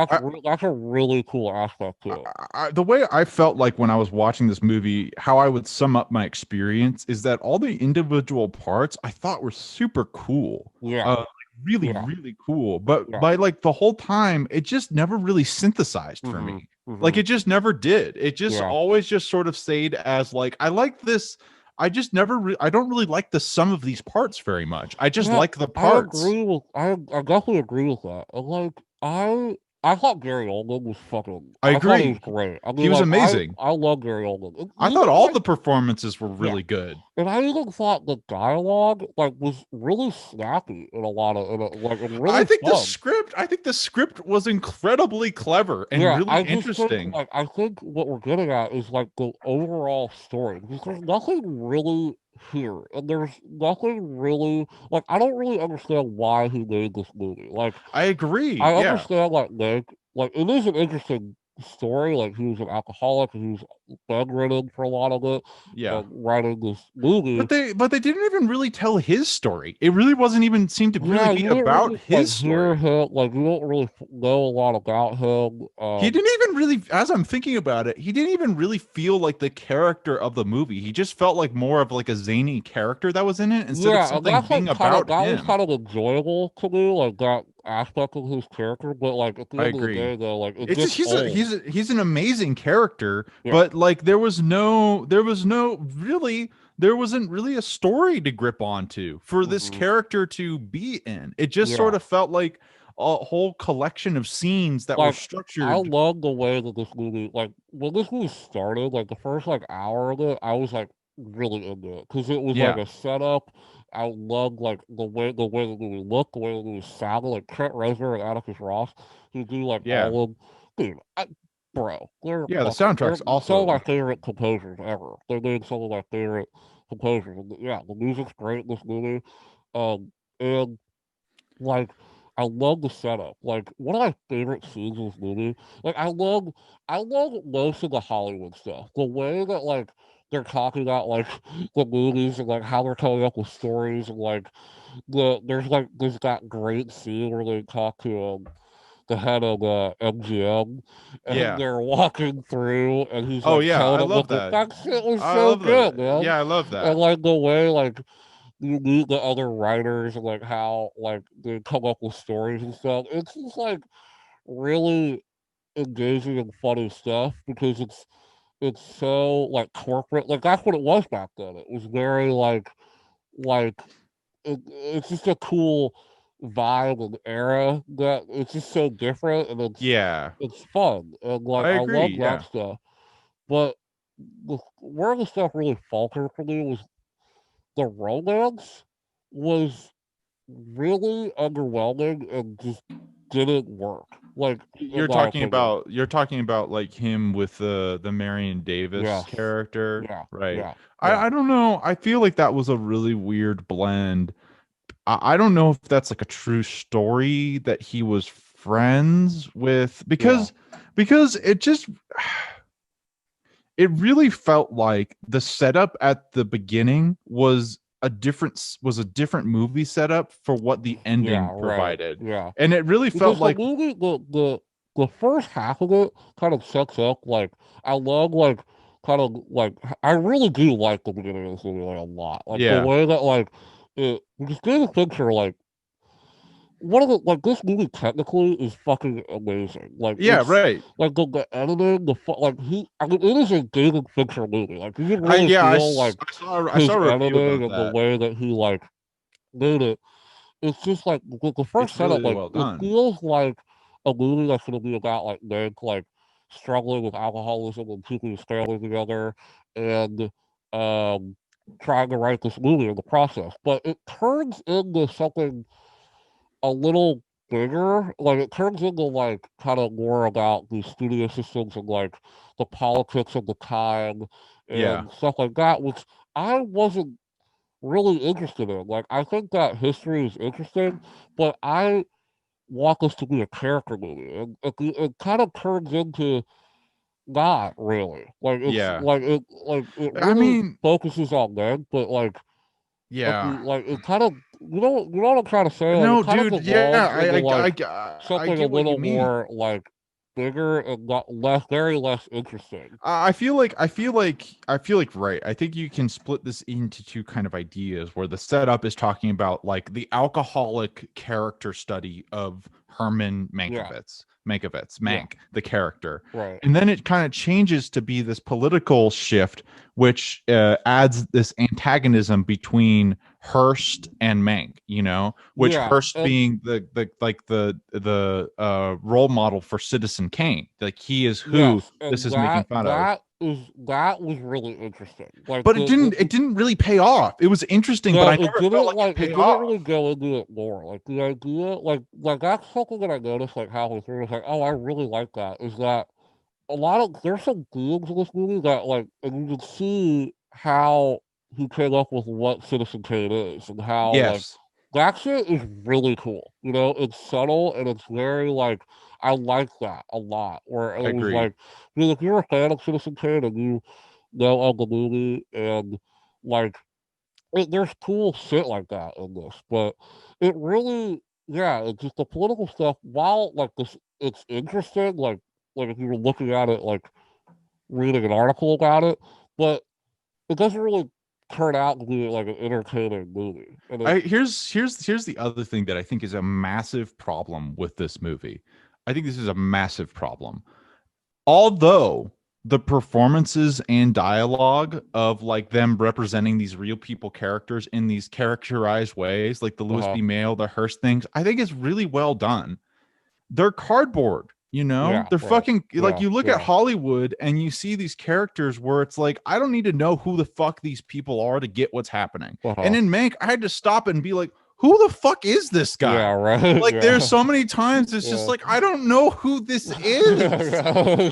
that's a really cool aspect to it. The way I felt like when I was watching this movie, how I would sum up my experience is that all the individual parts I thought were super cool. Yeah. Really, Yeah. really cool. But Yeah. by like the whole time, it just never really synthesized for me. Like it just never did. It just always just sort of stayed as like, I like this. I just never, I don't really like the sum of these parts very much. I just like the parts. I definitely agree with that. And like I thought Gary Oldman was fucking. I thought he agree. was great. I mean, He was like, amazing. I love Gary Oldman. I thought all the performances were really good. And I even thought the dialogue like was really snappy in a lot of like really I think fun. the script was incredibly clever and really interesting. I think what we're getting at is like the overall story because there's nothing really here and there's nothing really like I don't really understand why he made this movie. Like I agree. I understand like it is an interesting story. Like he was an alcoholic and he was bedridden for a lot of it. Yeah, writing this movie. But they didn't even really tell his story. It really wasn't even seemed to really be about really, his story. Like you don't really know a lot about him. He didn't even really, as I'm thinking about it, he didn't even really feel like the character of the movie. He just felt like more of like a zany character that was in it instead of something being about him. That was kind of enjoyable to me, like that aspect of his character. But like at the end of the day, though, like he's an amazing character, but like there wasn't really a story to grip onto for this character to be in. It just sort of felt like a whole collection of scenes that were structured. I love the way that this movie, like when this movie started, like the first like hour of it, I was like really into it because it was like a setup. I loved like the way the movie looked, the way the movie sounded. Like Trent Reznor and Atticus Ross, who do like all of, dude, bro. The soundtrack's also some of my favorite composers ever. They're doing some of my favorite composers. And, the music's great in this movie. And like I love the setup. Like one of my favorite scenes in this movie. Like I love most of the Hollywood stuff. The way that like they're talking about like the movies and like how they're coming up with stories and like there's that great scene where they talk to the head of MGM, and they're walking through, and he's like, I love that. That shit was so good, man. Yeah, I love that. And like the way like you meet the other writers and like how like they come up with stories and stuff. It's just like really engaging and funny stuff because it's so like corporate. Like that's what it was back then. It was very like it's just a cool vibe and era that it's just so different and it's fun and like I love that stuff. But where the stuff really faltered for me was the romance was really underwhelming and just didn't work. Like you're talking about like him with the Marion Davis character, right? Yeah. I don't know. I feel like that was a really weird blend. I don't know if that's like a true story that he was friends with because it just it really felt like the setup at the beginning was a different movie setup for what the ending provided. And it really felt like the movie, the first half of it kind of sets up like I love like kind of like I really do like the beginning of this movie like a lot. Like the way that like because David Fincher like one of the like this movie technically is fucking amazing. Like like the editing, like I mean it is a David Fincher movie. Like you can really feel like his editing and the way that he like made it. It's just like the first setup like it feels like a movie that's gonna be about like Mank like struggling with alcoholism and keeping his family together and trying to write this movie in the process, but it turns into something a little bigger. Like it turns into like kind of more about the studio systems and like the politics of the time Yeah. and stuff like that, which I wasn't really interested in. Like I think that history is interesting, but I want this to be a character movie, and it kind of turns into not really. Yeah. Like it I really mean, focuses on them, but yeah. like it kind of you know what I'm trying to say. Like it No, kind of dude. Yeah, evolves into like I something a get what you little mean. more like bigger and not less, very less interesting. I feel like right. I think you can split this into two kind of ideas where the setup is talking about like the alcoholic character study of Herman Yeah, yeah, Mank, the character. right. And then it kind of changes to be this political shift, which adds this antagonism between Hearst and Mank, which Yeah, Hearst being the role model for Citizen Kane. Like he is who yes, this and is making fun of. that was really interesting. Like But it didn't really pay off. It was interesting, but no, I never felt like it it paid didn't off. really go into it more. Like the idea, like that's something that I noticed like halfway through. It's like, oh, I really like that. Is that a lot of there's some themes in this movie that like, and you can see how he came up with what Citizen Kane is and how like Yes, that shit is really cool. You know, it's subtle and it's very like I like that a lot. Where I it was agree. like, if you're a fan of Citizen Kane and you know of the movie and like there's cool shit like that in this, but it really, yeah, it's just the political stuff. While like this, it's interesting. Like if you were looking at it, like reading an article about it, but it doesn't really turn out to be like an entertaining movie. And it, Here's the other thing that I think is a massive problem with this movie. I think this is a massive problem. Although the performances and dialogue of like them representing these real people characters in these characterized ways, like the Louis uh-huh, B. Mayle, the Hearst things, I think is really well done. They're cardboard, yeah, they're right, fucking like yeah, you look at yeah, Hollywood and you see these characters where it's like I don't need to know who the fuck these people are to get what's happening. And uh-huh, in Mank I had to stop and be like, who the fuck is this yeah, guy? right, Like there's yeah, so many times it's just yeah. like I don't know who this is.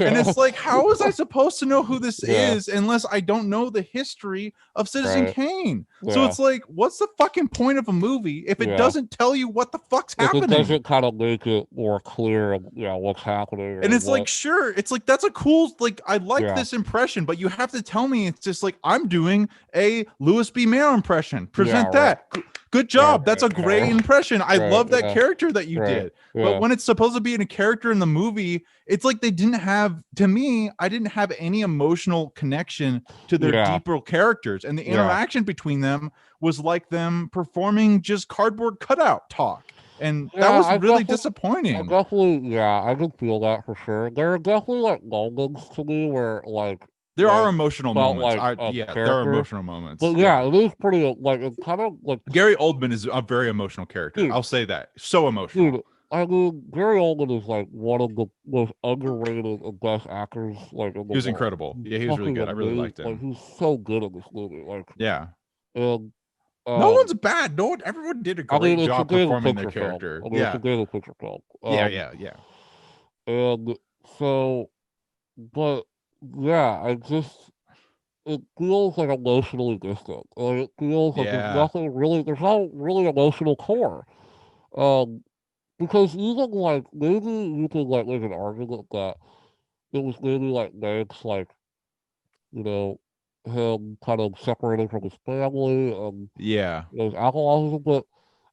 And Yeah, it's like, how was I supposed to know who this yeah, is unless I don't know the history of Citizen right, Kane? So yeah, it's like, what's the fucking point of a movie if it yeah. doesn't tell you what the fuck's If it happening? doesn't kind of make it more clear, yeah, what's happening And or it's like, what, sure, it's like that's a cool, like I like yeah, this impression, but you have to tell me it's just like I'm doing a Louis B. Mayer impression. yeah, Present right. that. Good Right, job. That's right, a great right, impression. I right, love that yeah, character that you right, did. But yeah, when it's supposed to be in a character in the movie, it's like they didn't have, to me, I didn't have any emotional connection to their yeah, deeper characters. And the yeah, interaction between them was like them performing just cardboard cutout talk. And that yeah. was really disappointing. Yeah, I can feel that for sure. There are definitely like moments to me where like There are Meg emotional felt moments. like a Yeah, there are character, emotional moments. but Yeah. yeah, it is pretty like it's kind of like Gary Oldman is a very emotional character. dude, I'll say that. So emotional. dude. I mean, Gary Oldman is like one of the most underrated and best actors like in the He was world. incredible. He's Yeah, he was really fucking good. I really amazing. liked Like him. he's so good in this movie. Like Yeah. and No um one's bad. No one, everyone did a I mean, great it's a job David performing their Fincher film. character. I mean, it's a Yeah. David Fincher film. Yeah, yeah, yeah. And so, but yeah, I just it feels like emotionally distant. Like it feels like there's Yeah. nothing really. There's no really emotional core. Um, because even like maybe you could like make an argument that it was maybe like Nank's like you know him kind of separating from his family and Yeah. his alcoholism, but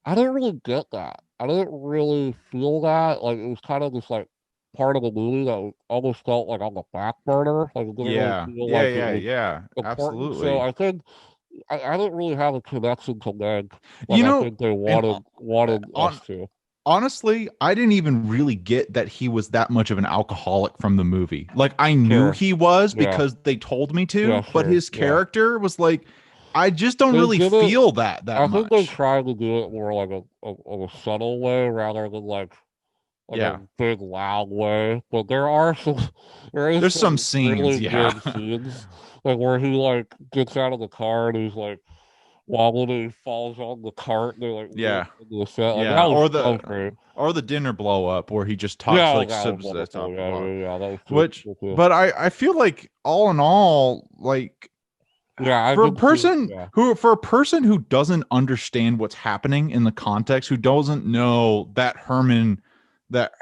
I didn't really get that. I didn't really feel that. Like it was kind of just like part of the movie that almost felt like on the back burner. Like it didn't really Yeah. feel Yeah, like it yeah, was yeah. important. So Absolutely. I think I didn't really have a connection to Meg like You I know, think they and wanted us on to. honestly, I didn't even really get that he was that much of an alcoholic from the movie. Like I knew Sure. he was Yeah. because they told me Yeah, to, but sure. his Yeah. character was like I just don't They really did it feel that I think they much. tried to do it more like of a subtle way rather than like like a big loud way. But there's some some scenes, really yeah. good scenes, like where he like gets out of the car and he's like wobbling and he falls on the cart and they're like Yeah. into the set. Like Yeah. that was so great. Or the dinner blow up where he just talks Yeah, like that was subs that wonderful. top Yeah, that was which cool too. but I feel like all in all, like Yeah, for a person who doesn't understand what's happening in the context, who doesn't know that that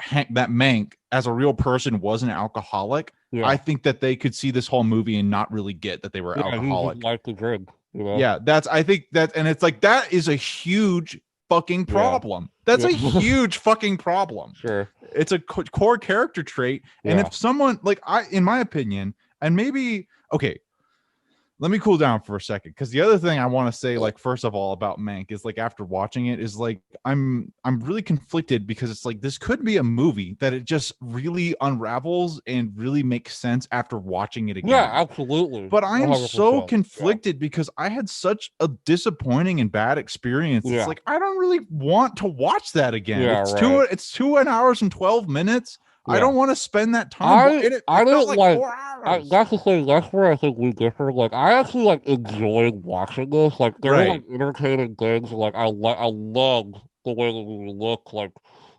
Mank as a real person was an alcoholic, I think that they could see this whole movie and not really get that they were alcoholic. He just liked to drink, you know? Yeah, I think that, and it's like that is a huge fucking problem. That's a huge fucking problem. Sure. It's a core character trait. And if someone like in my opinion, and maybe, okay, let me cool down for a second, because the other thing I want to say, like, first of all, about Mank is, like, after watching it, is like I'm really conflicted, because it's like this could be a movie that it just really unravels and really makes sense after watching it again. Yeah, absolutely. But I am so conflicted because I had such a disappointing and bad experience. It's like I don't really want to watch that again. It's 2 hours and 12 minutes. I don't want to spend that time. I didn't like 4 hours. That's the thing. That's where I think we differ. Like, I actually like enjoyed watching this. Like, there were like entertaining things. Like, I loved the way that we look. Like,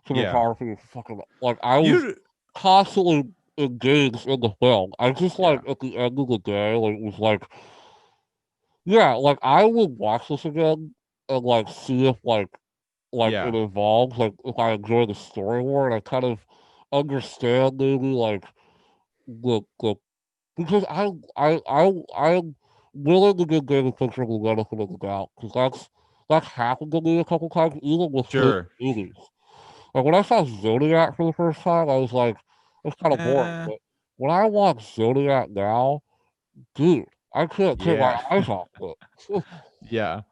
cinematography was fucking. Like, I was constantly engaged in the film. I just like at the end of the day, like, it was like, like I would watch this again and like see if like it evolves. Like, if I enjoy the story more, and I kind of understand maybe like the because I'm willing to give David Fincher the benefit of the doubt, because that's happened to me a couple times, even with movies. Like when I saw Zodiac for the first time, I was like, it's kind of boring. But when I watch Zodiac now, dude, I can't take my eyes off it. Yeah.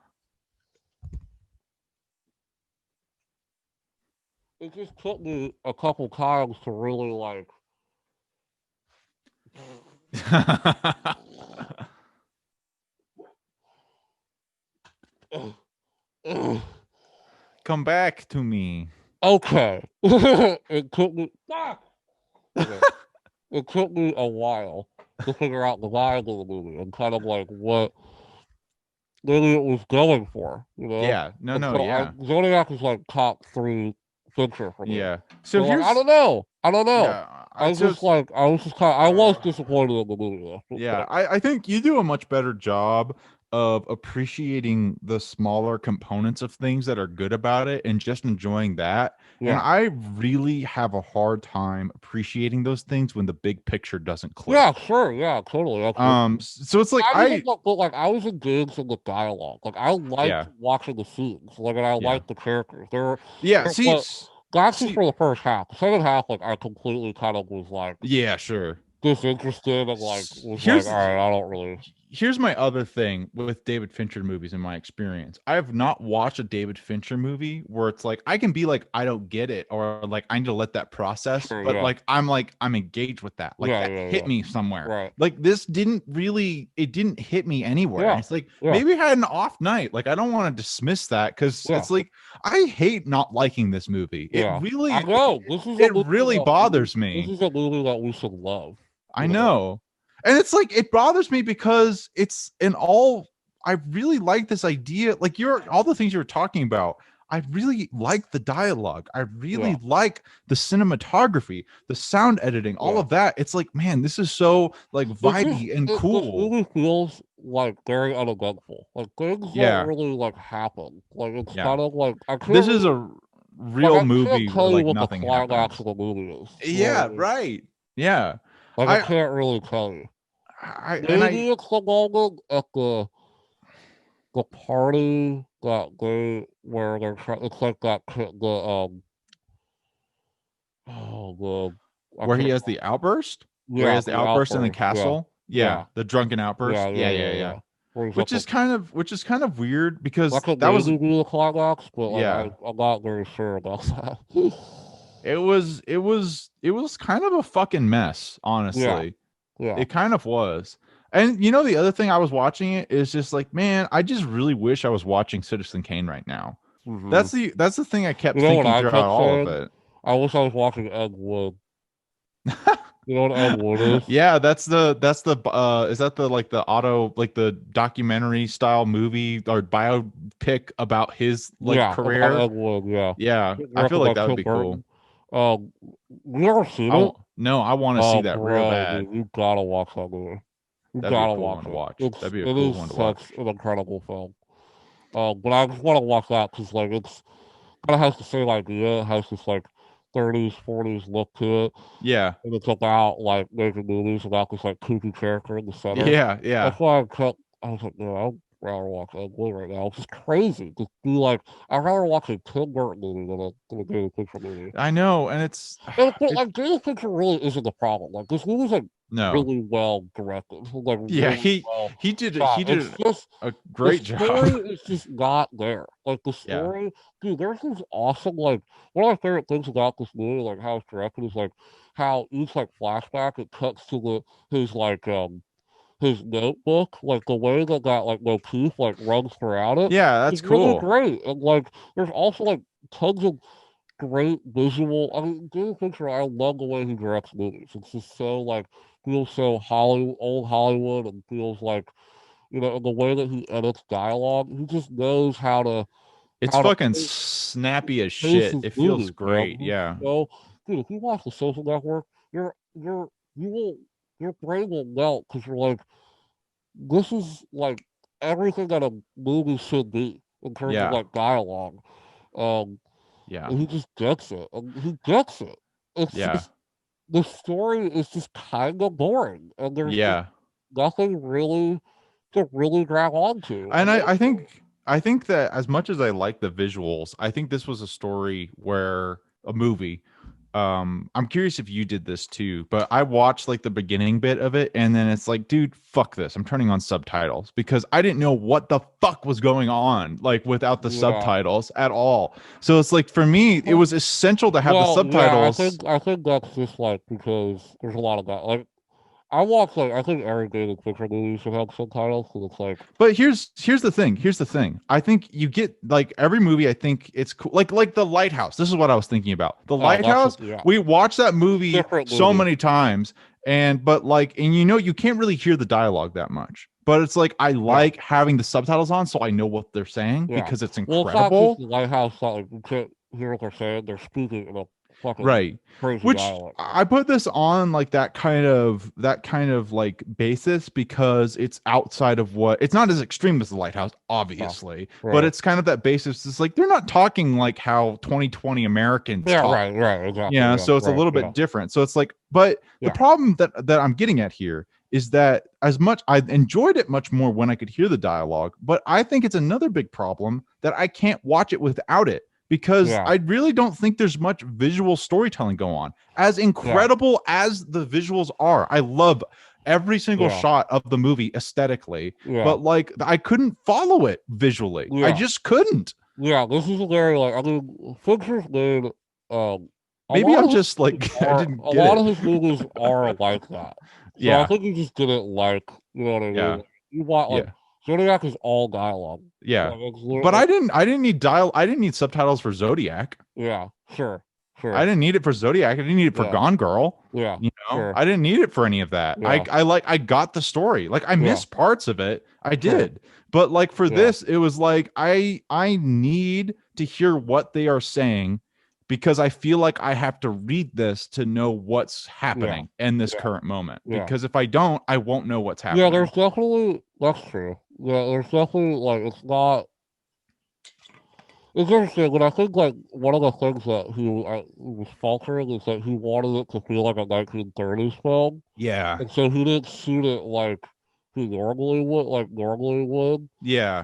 It just took me a couple times to really like. Come back to me. Okay. It took me. Okay. It took me a while to figure out the vibe of the movie and kind of like what really it was going for, you know? Yeah. No. Zodiac is like top 3 Fincher for me. Yeah. So like, I don't know. Yeah, I was disappointed in the movie though. Yeah, I think you do a much better job of appreciating the smaller components of things that are good about it and just enjoying that. Yeah. And I really have a hard time appreciating those things when the big picture doesn't click. Yeah, sure. Yeah, totally. So it's like I was engaged in the dialogue. Like I liked watching the scenes. Like, and I liked the characters. That's just for the first half. The second half, like, I completely kind of was like, disinterested, and like was like, all right, I don't really. Here's my other thing with David Fincher movies in my experience. I have not watched a David Fincher movie where it's like I can be like, I don't get it, or like I need to let that process. But like I'm engaged with that. Like that hit me somewhere. Right. Like this didn't hit me anywhere. Yeah. It's like maybe I had an off night. Like I don't want to dismiss that, because it's like I hate not liking this movie. It really really bothers me. This is a movie that we should love. I know. And it's like, it bothers me because I really like this idea. Like all the things you were talking about, I really like the dialogue. I really like the cinematography, the sound editing, all of that. It's like, man, this is so like vibey and cool. It really feels like very uneventful. Like things don't really like happen. Like it's kind of like this is a real movie where like nothing happens. The climax of the movie is. Yeah, right. Yeah. Like I can't really tell you. Maybe it's the moment at the party that where they're trying. It's like that where he has the outburst. Where he has the outburst in the castle. Yeah, the drunken outburst. Yeah. Which is kind of weird, because that was the climax, but I'm not very sure about that. It was kind of a fucking mess, honestly. Yeah. It kind of was. And you know, the other thing I was watching it is just like, man, I just really wish I was watching Citizen Kane right now. Mm-hmm. That's the thing I kept thinking throughout all of it. I wish I was watching Ed Wood. You know what Ed Wood is? Yeah, that's the is that the like the auto like the documentary style movie or biopic about his like Yeah, about career? Ed Wood. Yeah, Yeah, I feel directed like by that would Tim be cool. Burton. You ever seen it? No, I want to see Oh, that real bro, bad. dude, you gotta watch that movie. You That'd be a gotta cool watch one to it. watch. That'd be a It cool is one to such watch. an incredible film. But I just want to watch that because like it's kind of has the same idea. It has this like 30s, 40s look to it. Yeah. And it's about like making movies about this like kooky character in the center. Yeah, yeah. That's why I was like, no, I'd rather watch Ed Wood right now. It's just crazy. Just do like I'd rather watch a Tim Burton movie than a David Fincher movie. I know, and it's But like David Fincher really isn't the problem. Like this movie's like no. really well directed, like Yeah, really well he did shot. he It's did just a the great story job. is just not there. Like the Yeah. story, dude. There's this awesome like one of my favorite things about this movie, like how it's directed, is like how each like flashback it cuts to his notebook, like the way that like motif like runs throughout it Yeah, that's is really cool. great. And like there's also like tons of great visual. I mean, David Fincher, I love the way he directs movies. It's just so like feels so Hollywood, old Hollywood, and feels like the way that he edits dialogue. He just knows It's how to fucking snappy as pace shit. his It feels movies, bro. great. He's Yeah. so dude. If you watch The Social Network, you will your brain will melt because you're like, this is like everything that a movie should be in terms of Yeah. like dialogue. Um, Yeah. and he just gets it. He gets it. It's Yeah. just the story is just kind of boring, and there's just Yeah. nothing really to really grab onto. And I think that as much as I like the visuals, I think this was a story where a movie. I'm curious if you did this too, but I watched like the beginning bit of it, and then it's like, dude, fuck this. I'm turning on subtitles because I didn't know what the fuck was going on, like without the Yeah. subtitles at all. So it's like for me, it was essential to have the Well, yeah, subtitles. I think that's just like because there's a lot of that. Like I watch like I think every David Fincher movie should have subtitles because it's like But here's the thing. Here's the thing. I think you get like every movie. I think it's cool. Like the Lighthouse. This is what I was thinking about. The Lighthouse. yeah, We watched that movie different so movie. many times, but like, and you can't really hear the dialogue that much. But it's like I like having the subtitles on so I know what they're saying Yeah. because it's Well, it's not just incredible. the Lighthouse. It's not like you can't hear what they're saying. They're speaking in a fucking Right. crazy Which dialect. I put this on like that kind of like basis because it's outside of what it's not as extreme as the Lighthouse, obviously, but Right. it's kind of that basis. It's like they're not talking like how 2020 Americans Yeah, talk. right, exactly. Yeah, so it's a little bit different. So it's like, but the problem that I'm getting at here is that as much I enjoyed it much more when I could hear the dialogue, but I think it's another big problem that I can't watch it without it because I really don't think there's much visual storytelling go on. As incredible as the visuals are, I love every single shot of the movie aesthetically, but like I couldn't follow it visually. I just couldn't. Yeah, this is very like I mean Fincher's made maybe I'm just like I didn't get a lot it. of his movies are like that. So I think you just didn't like, you know what I mean? Yeah. You want like Zodiac is all dialogue. Yeah. Like, but I didn't need subtitles for Zodiac. Yeah, sure. I didn't need it for Zodiac. I didn't need it for Gone Girl. Yeah. You know, I didn't need it for any of that. I got the story. Like I missed parts of it. I did. But like for this, it was like I need to hear what they are saying because I feel like I have to read this to know what's happening in this current moment. Because if I don't, I won't know what's happening. Yeah, there's definitely that's true. Yeah, there's definitely like it's not. It's interesting, but I think like one of the things that he was faltering is that he wanted it to feel like a 1930s film. Yeah. And so he didn't shoot it like he normally would. Yeah.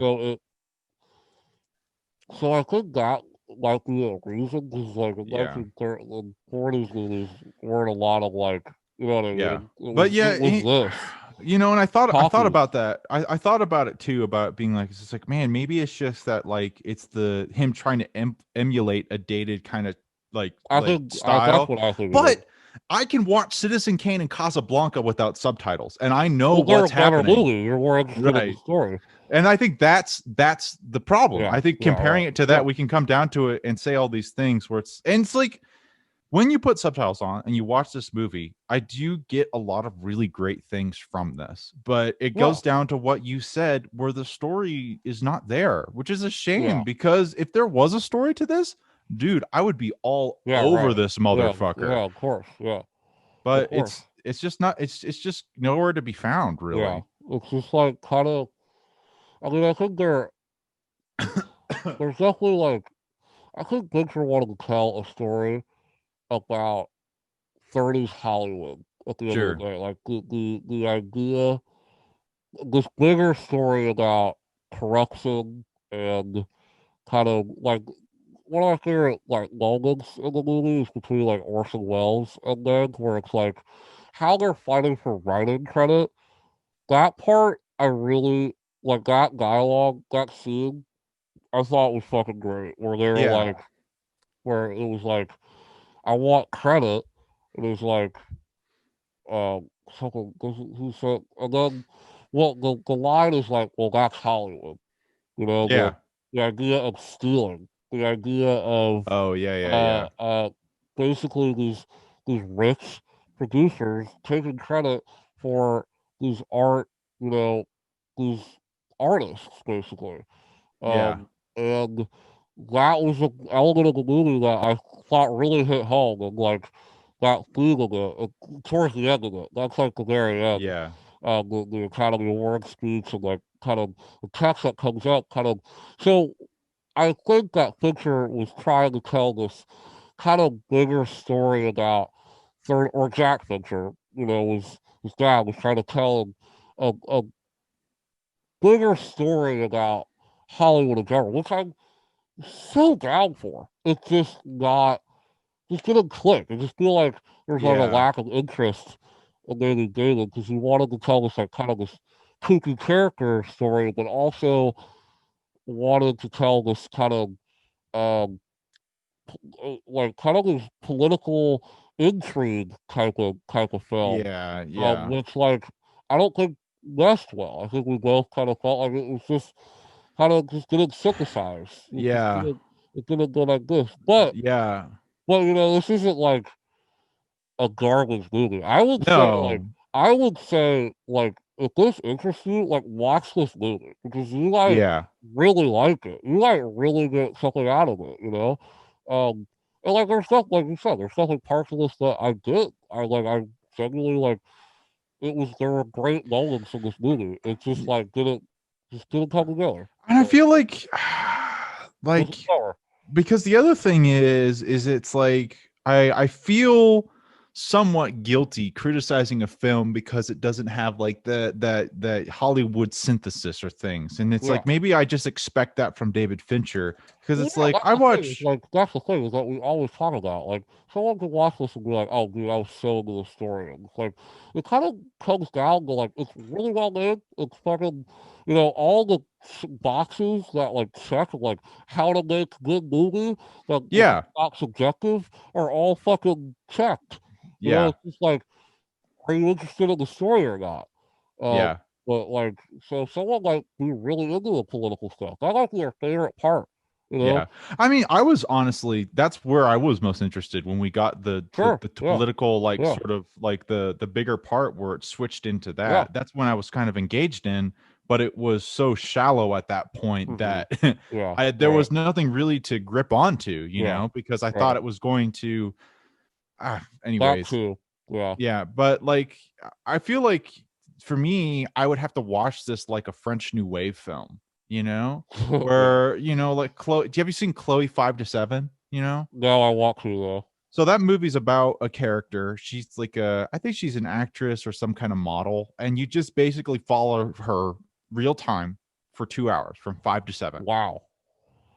So I think that might be a reason because like in 1940s movies weren't a lot of like, you know what I mean? This. You know, and I thought about that. I thought about it too, about being like, it's just like, man, maybe it's just that like it's him trying to emulate a dated kind of like style. But I can watch Citizen Kane and Casablanca without subtitles, and I know what's happening. You're more interested in the story. And I think that's the problem. I think comparing it to that, we can come down to it and say all these things where it's like when you put subtitles on and you watch this movie, I do get a lot of really great things from this. But it goes down to what you said, where the story is not there, which is a shame because if there was a story to this, dude, I would be all over this motherfucker. Yeah, of course. Yeah. But it's just not it's just nowhere to be found, really. Yeah. It's just like kind of I mean, I think there's definitely like I think Fincher wanted to tell a story about 30s Hollywood at the end of the day. Like the idea, this bigger story about corruption and kind of like one of my favorite like moments in the movie is between like Orson Welles and Mank, where it's like how they're fighting for writing credit. That part I really like that dialogue, that scene, I thought was fucking great. Where they were like where it was like, I want credit. It was like something who said and then well the line is like, well that's Hollywood. You know, the idea of stealing, the idea of basically these rich producers taking credit for these art, you know, these artists basically. And that was an element of the movie that I thought really hit home and like that theme of it towards the end of it. That's like the very end. The Academy Award speech and like kind of the text that comes up kind of so I think that Fincher was trying to tell this kind of bigger story about or Jack Fincher, you know, was his dad was trying to tell him a bigger story about Hollywood in general, which I'm so down for. It's just not just didn't click. I just feel like there's like a lack of interest in David because he wanted to tell this like kind of this kooky character story, but also wanted to tell this kind of um like kind of this political intrigue type of film. Which like I don't think meshed well. I think we both kind of felt like it was just kind of just didn't synthesize. It didn't go like this. But you know, this isn't like a garbage movie. I would say like if this interests you, like watch this movie because you like really like it. You like really get something out of it, you know? And like there's stuff like you said, there's stuff like parts of this that I did. I genuinely like there were great moments in this movie. It just like didn't come together. And I feel like because the other thing is it's like I feel somewhat guilty criticizing a film because it doesn't have like that Hollywood synthesis or things, and it's like maybe I just expect that from David Fincher because it's like I watch like that's the thing is that we always talk about like someone can watch this and be like, oh dude, I was so into the story, and it's like it kind of comes down to like it's really well made, it's fucking you know all the boxes that like check like how to make good movie that not subjective are all fucking checked. You know, it's just like, are you interested in the story or not? But like, so someone like be really into the political stuff. That might be their favorite part. You know? Yeah, I mean, I was honestly that's where I was most interested when we got the political like sort of like the bigger part where it switched into that. That's when I was kind of engaged in, but it was so shallow at that point that there was nothing really to grip onto, you know, because I thought it was going to. Anyways, but like I feel like for me, I would have to watch this like a French New Wave film, you know, where you know, like Chloe. Have you seen Chloe 5 to 7? You know, no, I want to though. So that movie's about a character. She's like I think she's an actress or some kind of model, and you just basically follow her real time for 2 hours from 5 to 7. Wow.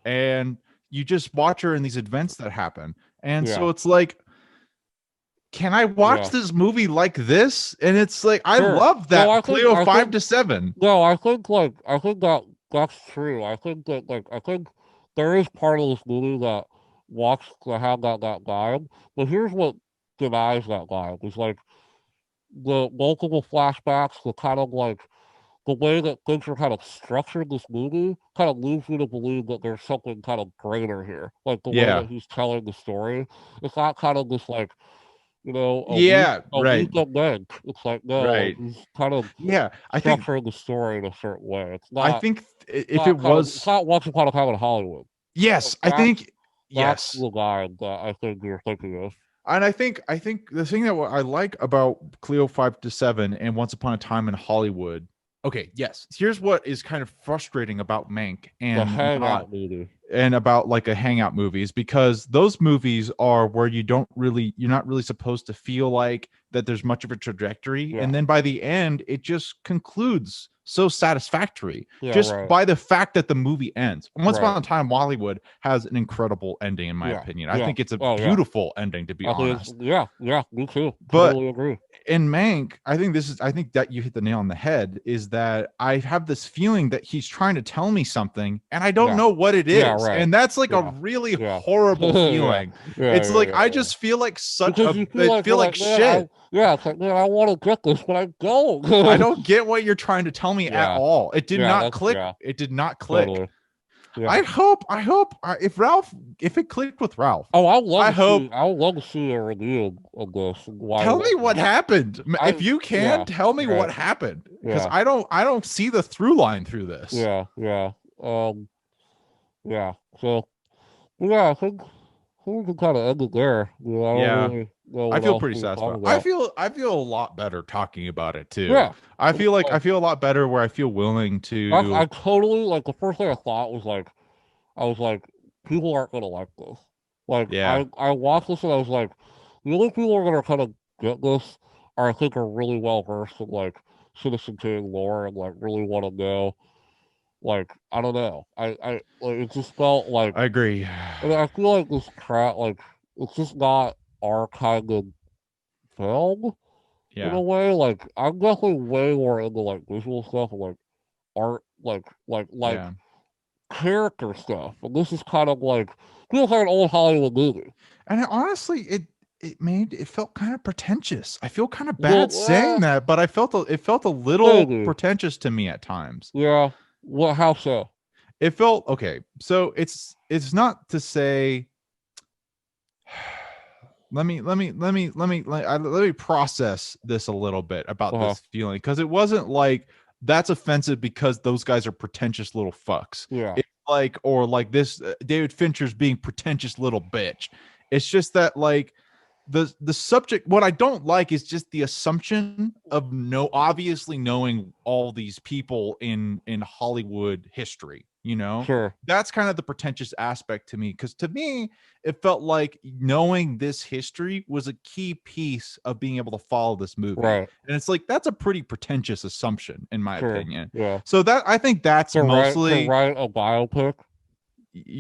And you just watch her in these events that happen, and so it's like. Can I watch this movie like this? And it's like I love that Cleo 5 to 7. No, I think that's true. I think that like I think there is part of this movie that wants to have that vibe. But here's what denies that vibe. It's like the multiple flashbacks, the kind of like the way that Fincher kind of structured this movie kind of leads me to believe that there's something kind of greater here. Like the way Yeah. that he's telling the story, it's not kind of this like Yeah, a right. week of Mank. It's like no, Right. he's kind of Yeah, structuring the story in a certain way. I think if it It's was not Once Upon a Time in Hollywood. Like yes, I think that's yes. the guy that I think you're thinking of. And I think the thing that I like about Cleo 5 to 7 and Once Upon a Time in Hollywood. Okay, yes. Here's what is kind of frustrating about Mank The and not Hangout movie. and about like a hangout movies because those movies are where you're not really supposed to feel like that there's much of a trajectory, Yeah. and then by the end it just concludes so satisfactory Yeah, just right. by the fact that the movie ends. Once Right. Upon a Time Hollywood has an incredible ending in my Yeah, opinion. I yeah. think it's a Oh, yeah. beautiful ending, to be I think it's, honest. yeah, me too. But Totally agree. in Mank, I think that you hit the nail on the head, is that I have this feeling that he's trying to tell me something and I don't Yeah. know what it is. Yeah, right. And that's like a Yeah. really Yeah. horrible feeling. It's like I yeah. just feel like Because you feel like, you're like man, shit. it's like, man, I want to get this, but I don't. I don't get what you're trying to tell me at Yeah. all. It did not that's- click. yeah, It did not click. totally. Yeah. I hope if it clicked with Ralph. Oh, I would love to see a review of this. Tell me what happened. If you can, yeah, tell me right. what happened, because Yeah. I don't see the through line through this. Yeah. Yeah. So, yeah, I think we can kind of end it there. I don't really know I what feel else pretty we can talk satisfied. about. I feel a lot better talking about it too. Yeah. I feel a lot better where I feel willing to. I totally like the first thing I thought was like, I was like, people aren't gonna like this. Like Yeah. I watched this and I was like, the only people who are gonna kind of get this are I think are really well versed in like Citizen Kane lore and like really want to know. Like I don't know. I like it just felt like I agree. and I feel like this crap like it's just not our kind of film in a Yeah. way. Like I'm definitely way more into like visual stuff and like art like Yeah. character stuff. And this is kind of like feels like an old Hollywood movie. And honestly, it felt kind of pretentious. I feel kind of bad saying that, but it felt a little pretentious to me at times. Yeah. Well, how so? It felt okay. So it's not to say. Let me process this a little bit about this feeling, because it wasn't like that's offensive because those guys are pretentious little fucks. Yeah. It's like, or like this David Fincher's being pretentious little bitch. It's just that like the subject, what I don't like is just the assumption of obviously knowing all these people in Hollywood history, Sure. That's kind of the pretentious aspect to me, because to me it felt like knowing this history was a key piece of being able to follow this movie, right? And it's like that's a pretty pretentious assumption in my opinion. Yeah. So that I think that's mostly to write a biopic.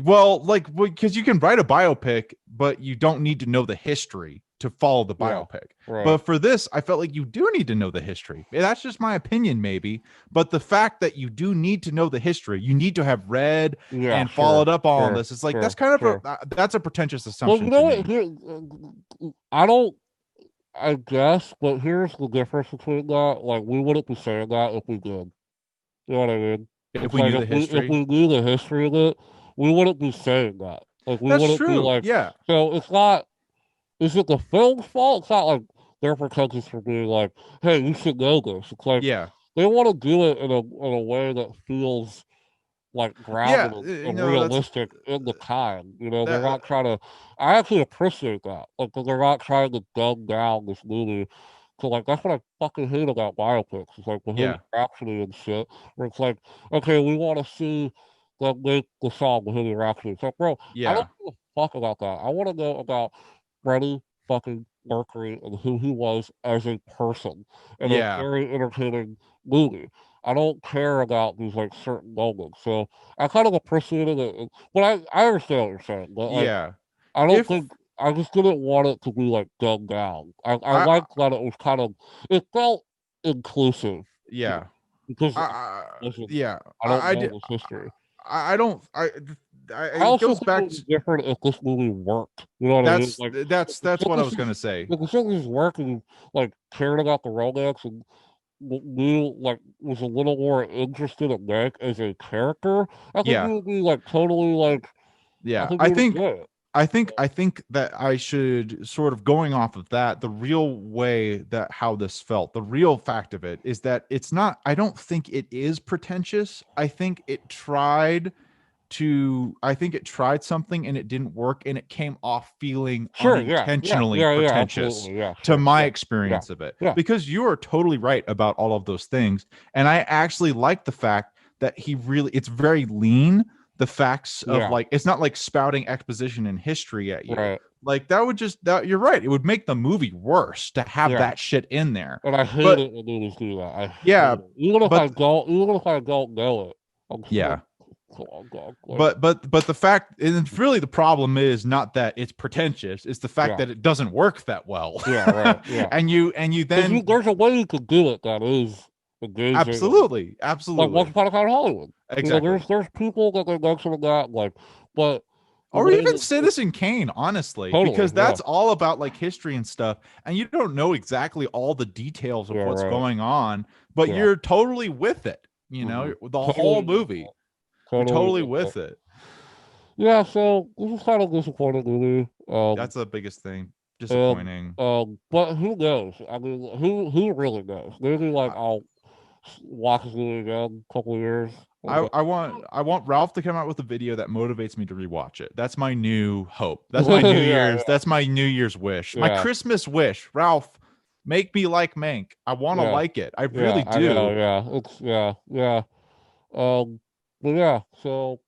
Well, like, because you can write a biopic, but you don't need to know the history to follow the biopic. Right. But for this, I felt like you do need to know the history. That's just my opinion, maybe. But the fact that you do need to know the history, you need to have read and followed up on this. It's like that's kind of that's a pretentious assumption. Well, I guess, but here's the difference between that. Like, we wouldn't be saying that if we did. You know what I mean? If we knew the history, if we knew the history of it, we wouldn't be saying that. Like, we wouldn't be like, yeah. So it's not. Is it the film's fault? It's not like they're pretentious for being like, hey, you should know this. It's like, they want to do it in a way that feels like grounded and realistic in the time. They're not trying to. I actually appreciate that. Like, they're not trying to dumb down this movie. So, like, that's what I fucking hate about biopics. It's like Bohemian Rhapsody and shit, where it's like, okay, we want to see them make the song Bohemian Rhapsody. It's like, bro, I don't give a fuck about that. I want to know about Freddie fucking Mercury and who he was as a person in a very entertaining movie. I don't care about these like certain moments, so I kind of appreciated it. But I understand what you're saying. But like, I don't think I just didn't want it to be like dumbed down. I liked that it was kind of it felt inclusive. Yeah, because I don't know this history. It goes back to different if this movie worked. You know what I mean? Like, that's what I was gonna say. If the film was working, like caring about the romance and was a little more interested in Mank as a character, I think Yeah. he would be like totally like I Yeah. think he would enjoy it. I think that I should sort of going off of that, the real way that how this felt, the real fact of it is that it's not, I don't think it is pretentious. I think it tried something and it didn't work and it came off feeling Sure, unintentionally pretentious absolutely, yeah, to sure, my yeah, experience of it. yeah, Because you are totally right about all of those things. And I actually like the fact that it's very lean. The facts of yeah, like, it's not like spouting exposition and history at you. right, Like that would just, that you're right. It would make the movie worse to have yeah. that shit in there. And I hate But it when movies do that. I yeah, hate it. but Even if I don't know it, I'm just like, yeah. come on, God, like, But the fact, and really the problem is not that it's pretentious, it's the fact yeah, that it doesn't work that well. yeah, right, yeah. And you then There's a way you could do it that is engaging. And, absolutely, like Once absolutely, Upon a Time in Hollywood. exactly. There's people that they mention that, like, but the Or way even that Citizen Kane, honestly, totally, because yeah, that's all about like history and stuff, and you don't know exactly all the details of yeah, what's right, going on, but yeah, you're totally with it. mm-hmm. The whole Totally, movie, you're totally totally with with it. it. Yeah, so this is kind of disappointing movie. That's the biggest thing. And Disappointing. but who knows? I mean, who really knows? Maybe like I'll watch this movie again a couple of years. I want Ralph to come out with a video that motivates me to rewatch it. That's my new hope. Yeah, That's my New Year's wish. My yeah, Christmas wish. Ralph, make me like Mank. I want to yeah, like it. I yeah. really I know. do. Yeah, it's yeah. But yeah. So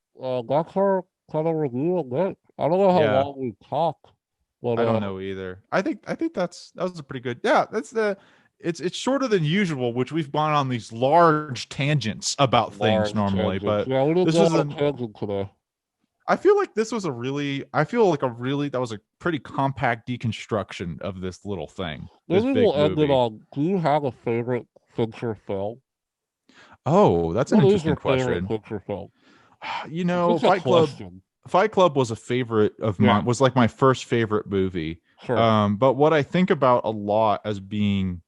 that's our kind of review of it. I don't know how Yeah. long we talked, but I don't know either. I think that was a pretty good. Yeah, that's the it's shorter than usual, which we've gone on these large tangents about things large normally, tangents. but Yeah, we didn't this go was on a an tangent today. I feel like this was a really I feel like a really that was a pretty compact deconstruction of this little thing, this Maybe big we'll end it movie. on. Do you have a favorite Fincher film? Oh, that's an What is interesting your favorite question. Fincher film? You It's know, just a question. Fight Club was a favorite of Yeah, mine, was like my first favorite movie. sure. But what I think about a lot as being,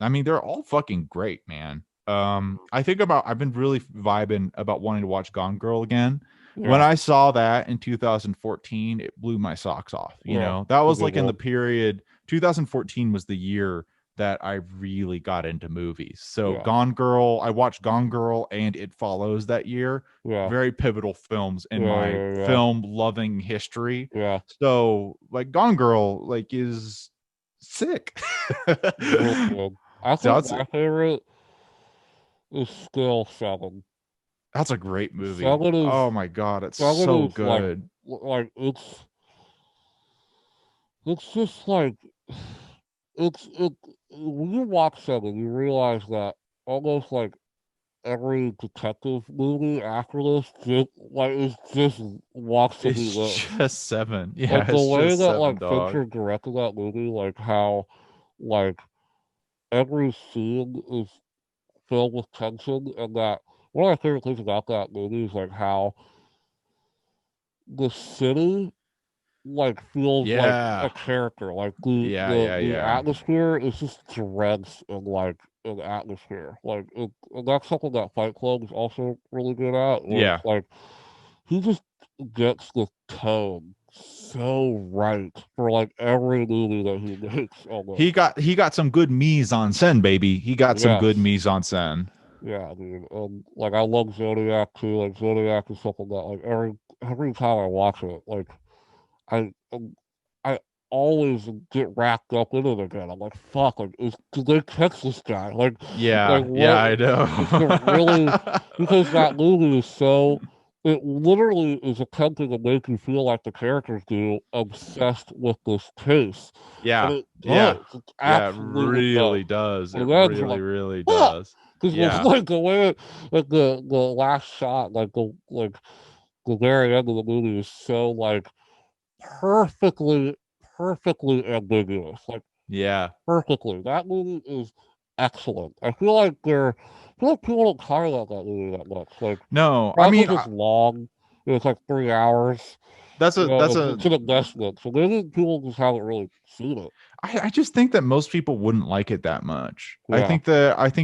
I mean, they're all fucking great, man. I think about, I've been really vibing about wanting to watch Gone Girl again. When Yeah, I saw that in 2014, it blew my socks off. yeah. That It's a was good like in the one. period, 2014 was the year that I really got into movies. So Yeah, Gone Girl, I watched Gone Girl and It Follows that year. yeah, Very pivotal films in yeah, my yeah, yeah, film loving history. yeah. So like Gone Girl like is sick. Real good. I So think my favorite is still Seven. that's a great movie. Seven is Oh my god, it's Seven so is good. like it's just like it when you watch Seven, you realize that almost like every detective movie after this just wants to be It's this. just seven. Yeah, Like the it's way just that seven, like dog. Fincher directed that movie, like how like every scene is filled with tension, and that one of my favorite things about that movie is like how the city like feels like a Yeah. character. Like Yeah, yeah, the yeah. atmosphere is just drenched in like in atmosphere. And that's something that Fight Club is also really good at. Where Yeah. it's like he just gets the tone so right for like every movie that he makes almost. He got some good mise en scène, baby. He got some good Yes. mise en scène. Yeah, dude. Like I love Zodiac too. Like Zodiac is something that like every time I watch it, like I I always get wrapped up in it again. I'm like, fuck, like, did they catch this guy? Like Yeah, yeah, what? I It's a really know. because that movie is so. It literally is attempting to make you feel like the characters do, obsessed with this case, and Yeah, it yeah, does. It yeah, it absolutely does. really does. And It then you're really, like, really fuck, does. because Yeah, like the way, like the last shot, the very end of the movie is so like perfectly, perfectly ambiguous. Like yeah. perfectly. That movie is excellent. I feel like people don't talk about that movie that much. Like No, I probably mean, because it's long. It's like 3 hours. That's You a know, that's a it's an investment. So maybe people just haven't really seen it. I just think that most people wouldn't like it that much. Yeah, I think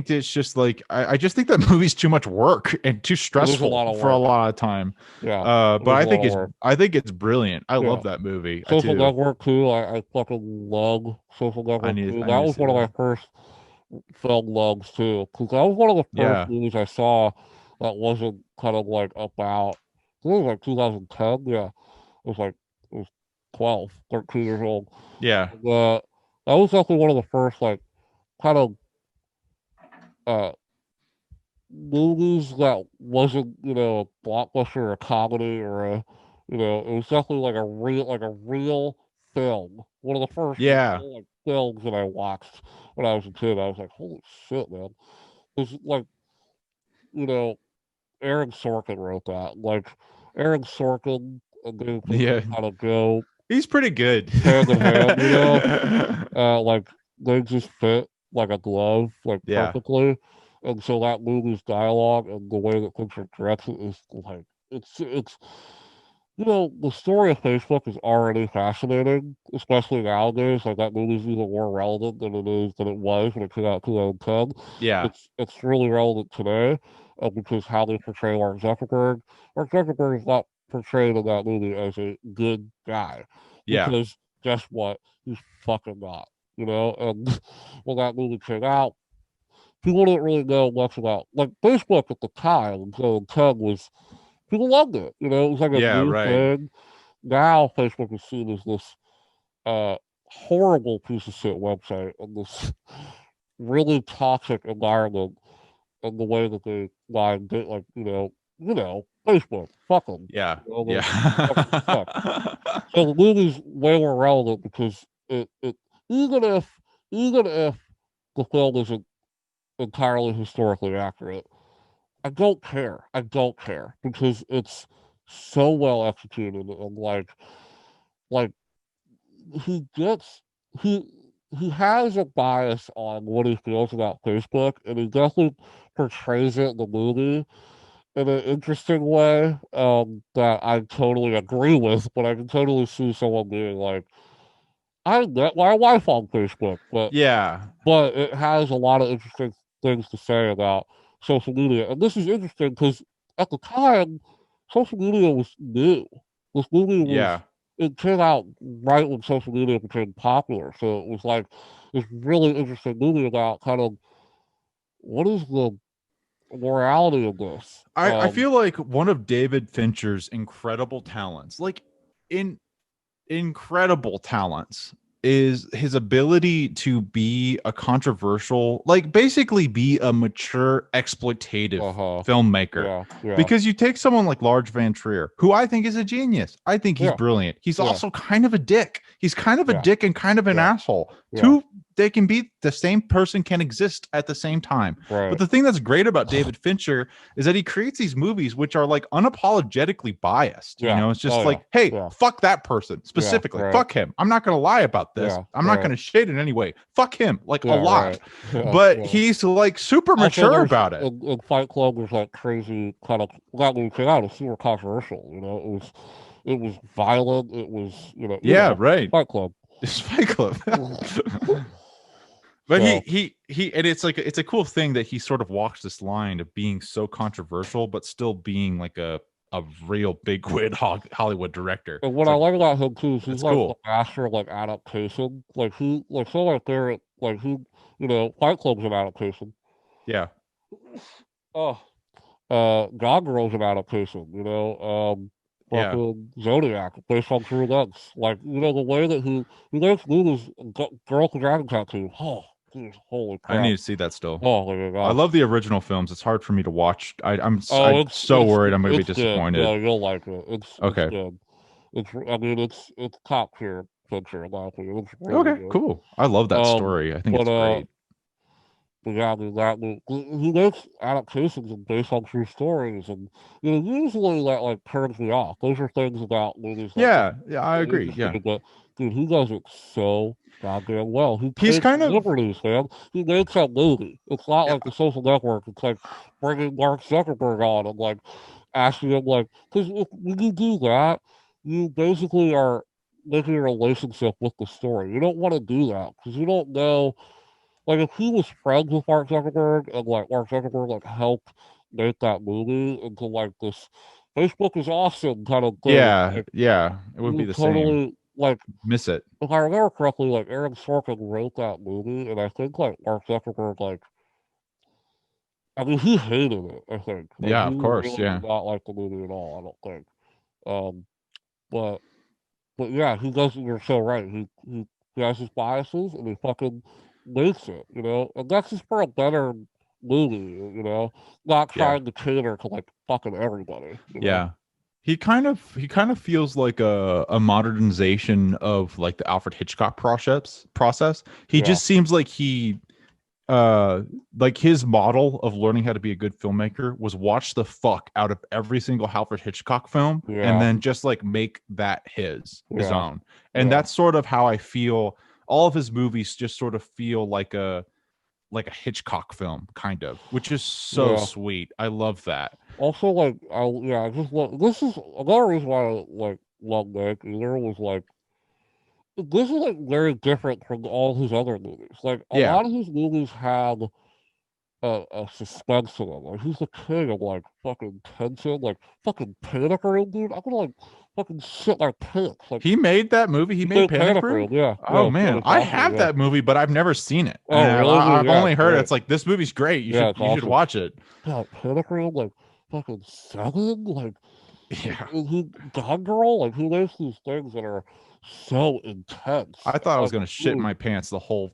that it's just like I just think that movie's too much work and too it is a stressful lot of for a work. lot of time. Yeah, it But is a lot of work. I think it's brilliant. I Yeah. love that movie. I Social too. Network too. I fucking love Social Network too. I That need to was see one of my that. first film loves too. Because that was one of the first Yeah. movies I saw that wasn't kind of like about. I think it was like 2010. Yeah, it was like it was 12, 13 years old. Yeah. And, that was definitely one of the first like kind of uh movies that wasn't a blockbuster or a comedy or a it was definitely like a real film. One of the first Yeah. real like films that I watched when I was a kid. I was like, holy shit, man! It's like you know Aaron Sorkin wrote that. Like Aaron Sorkin and David Fincher Yeah. kind of go He's pretty good. hand in hand. Like they just fit like a glove, like Yeah. perfectly. And so that movie's dialogue and the way that Fincher directs it is like it's the story of Facebook is already fascinating, especially nowadays. Like that movie's even more relevant than it was when it came out in 2010. Yeah. It's really relevant today, because how they portray Mark Zuckerberg. Mark Zuckerberg is not portrayed in that movie as a good guy, Yeah. because guess what? He's fucking not. And when that movie came out, people didn't really know much about like Facebook at the time in 2010 was people loved it. It was like a Yeah, new right. thing. Now Facebook is seen as this uh horrible piece of shit website and this really toxic environment and the way that they line date like Facebook, fuck them. Yeah. They Yeah. fucking suck. So the movie's way more relevant because it even if even if the film isn't entirely historically accurate, I don't care. I don't care because it's so well executed and like he gets he he has a bias on what he feels about Facebook, and he definitely portrays it in the movie in an interesting way, that I totally agree with. But I can totally see someone being like, "I met my wife on Facebook," Yeah. but it has a lot of interesting things to say about social media. And this is interesting because at the time, social media was new. This movie Yeah. it came out right when social media became popular. So it was like this really interesting movie about kind of what is the morality of this. I feel like one of David Fincher's incredible talents, like in incredible talents, is his ability to be a controversial, like basically be a mature exploitative Uh-huh. filmmaker. Yeah, yeah, Because you take someone like Large Van Trier, who I think is a genius. I think he's yeah, brilliant. He's yeah, also kind of a dick. He's kind of a yeah, dick and kind of an yeah, asshole. yeah. Two, they can be the same person can exist at the same time. But Right. the thing that's great about David Fincher is that he creates these movies which are like unapologetically biased. Yeah. It's just Oh yeah. like, hey, Yeah. fuck that person Yeah. specifically. Right. Fuck him. I'm not going to lie about this. Yeah. I'm not Right. going to shade in any way. Fuck him, like a Yeah. lot. Right. Yeah. But Yeah. he's like super Also, mature there's about it. in Fight Club. There's like crazy kind of that movie came out. It was super controversial. It was violent. It was Yeah, right. Fight Club. Spy Club. But So he and it's like it's a cool thing that he sort of walks this line of being so controversial but still being like a real big wig Hollywood director. and what It's I like like about him too is he's it's like the cool. master of like adaptation. Like he like so like there like who Fight Club's an adaptation. Yeah. Oh, God Girl's an adaptation. Yeah. Fucking Zodiac based on true events. Like the way that he makes movies, Girl with Dragon Tattoo. Oh, geez, holy I need crap! to see that still. Oh my I gosh! love the original films. It's hard for me to watch. Oh, I'm so worried I'm going to be it's good. disappointed. Yeah, you'll like it. It's Okay. good. I mean it's top tier picture in my opinion. It's really Okay, good. cool. I love that Um, story. I think but it's great. But yeah, I mean that he makes adaptations and based on true stories, and usually that like turns me off. Those are things about movies like Yeah, yeah, I agree. Yeah. interesting, but dude, he does it so goddamn well. He He's takes kind of liberties, man. He makes a movie. It's not yeah, like The Social Network. It's like bringing Mark Zuckerberg on and like asking him like, because when you do that, you basically are making a relationship with the story. You don't want to do that because you don't know. Like if he was friends with Mark Zuckerberg and like Mark Zuckerberg like helped make that movie into like this Facebook is awesome kind of thing. Yeah, Like yeah, it would be you the same. totally like Miss it. if I remember correctly, like Aaron Sorkin wrote that movie, and I think like Mark Zuckerberg like I mean he hated it. I think like Yeah, he of course. really Yeah, did not like the movie at all. I don't think. Um, but yeah, he does. You're so right. He has his biases, and he fucking makes it. You know, and that's just for a better movie. You know, not yeah, trying to cater to like fucking everybody. You know. yeah. He kind of feels like a modernization of like the Alfred Hitchcock process. He Yeah. just seems like his model of learning how to be a good filmmaker was watch the fuck out of every single Alfred Hitchcock film and Yeah. then just like make that his Yeah. own. And Yeah. that's sort of how I feel. All of his movies just sort of feel like a Hitchcock film, kind of, which is so Yeah. sweet. I love that. Also, like, I just love. This is another reason why I like love Mank. Either was like this is like very different from all his other movies. Like a Yeah. lot of his movies have a suspense to them. Like he's the king of like fucking tension, like fucking Panic Room, dude. I'm gonna like fucking shit my pants. Like He made that movie. He he made made Panic Panic Room. Room, yeah, Oh yeah, man, Panic I Costume, have yeah. that movie, but I've never seen it. Oh And really, dude? I've Yeah, only it's heard great. it's like this movie's great. You Yeah, should it's you should awesome. watch it. Yeah, Panic Room, like fucking seven, like Yeah. who Gone Girl, like who makes these things that are so intense? I thought I was Like, gonna shit dude, my pants the whole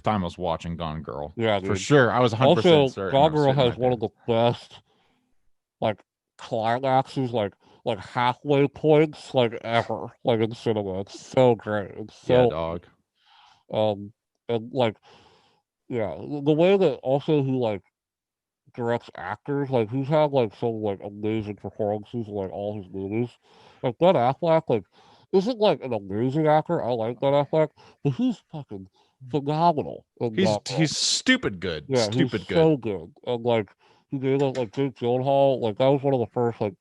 time I was watching Gone Girl. yeah, For dude. sure. I was 100% Also, certain I Gone was Girl shitting my has one of pants. the best like climaxes, like halfway points, like ever, like in cinema. It's so great. It's Yeah, so dog. um and like yeah, the way that also who like directs actors, like who's had like some like amazing performances in like all his movies. Like Ben Affleck, like isn't like an amazing actor. I like Ben Affleck, but he's fucking phenomenal in that role. He's stupid good. Yeah, he's Stupid good. so good. And like he gave us like Jake Gyllenhaal, like that was one of the first like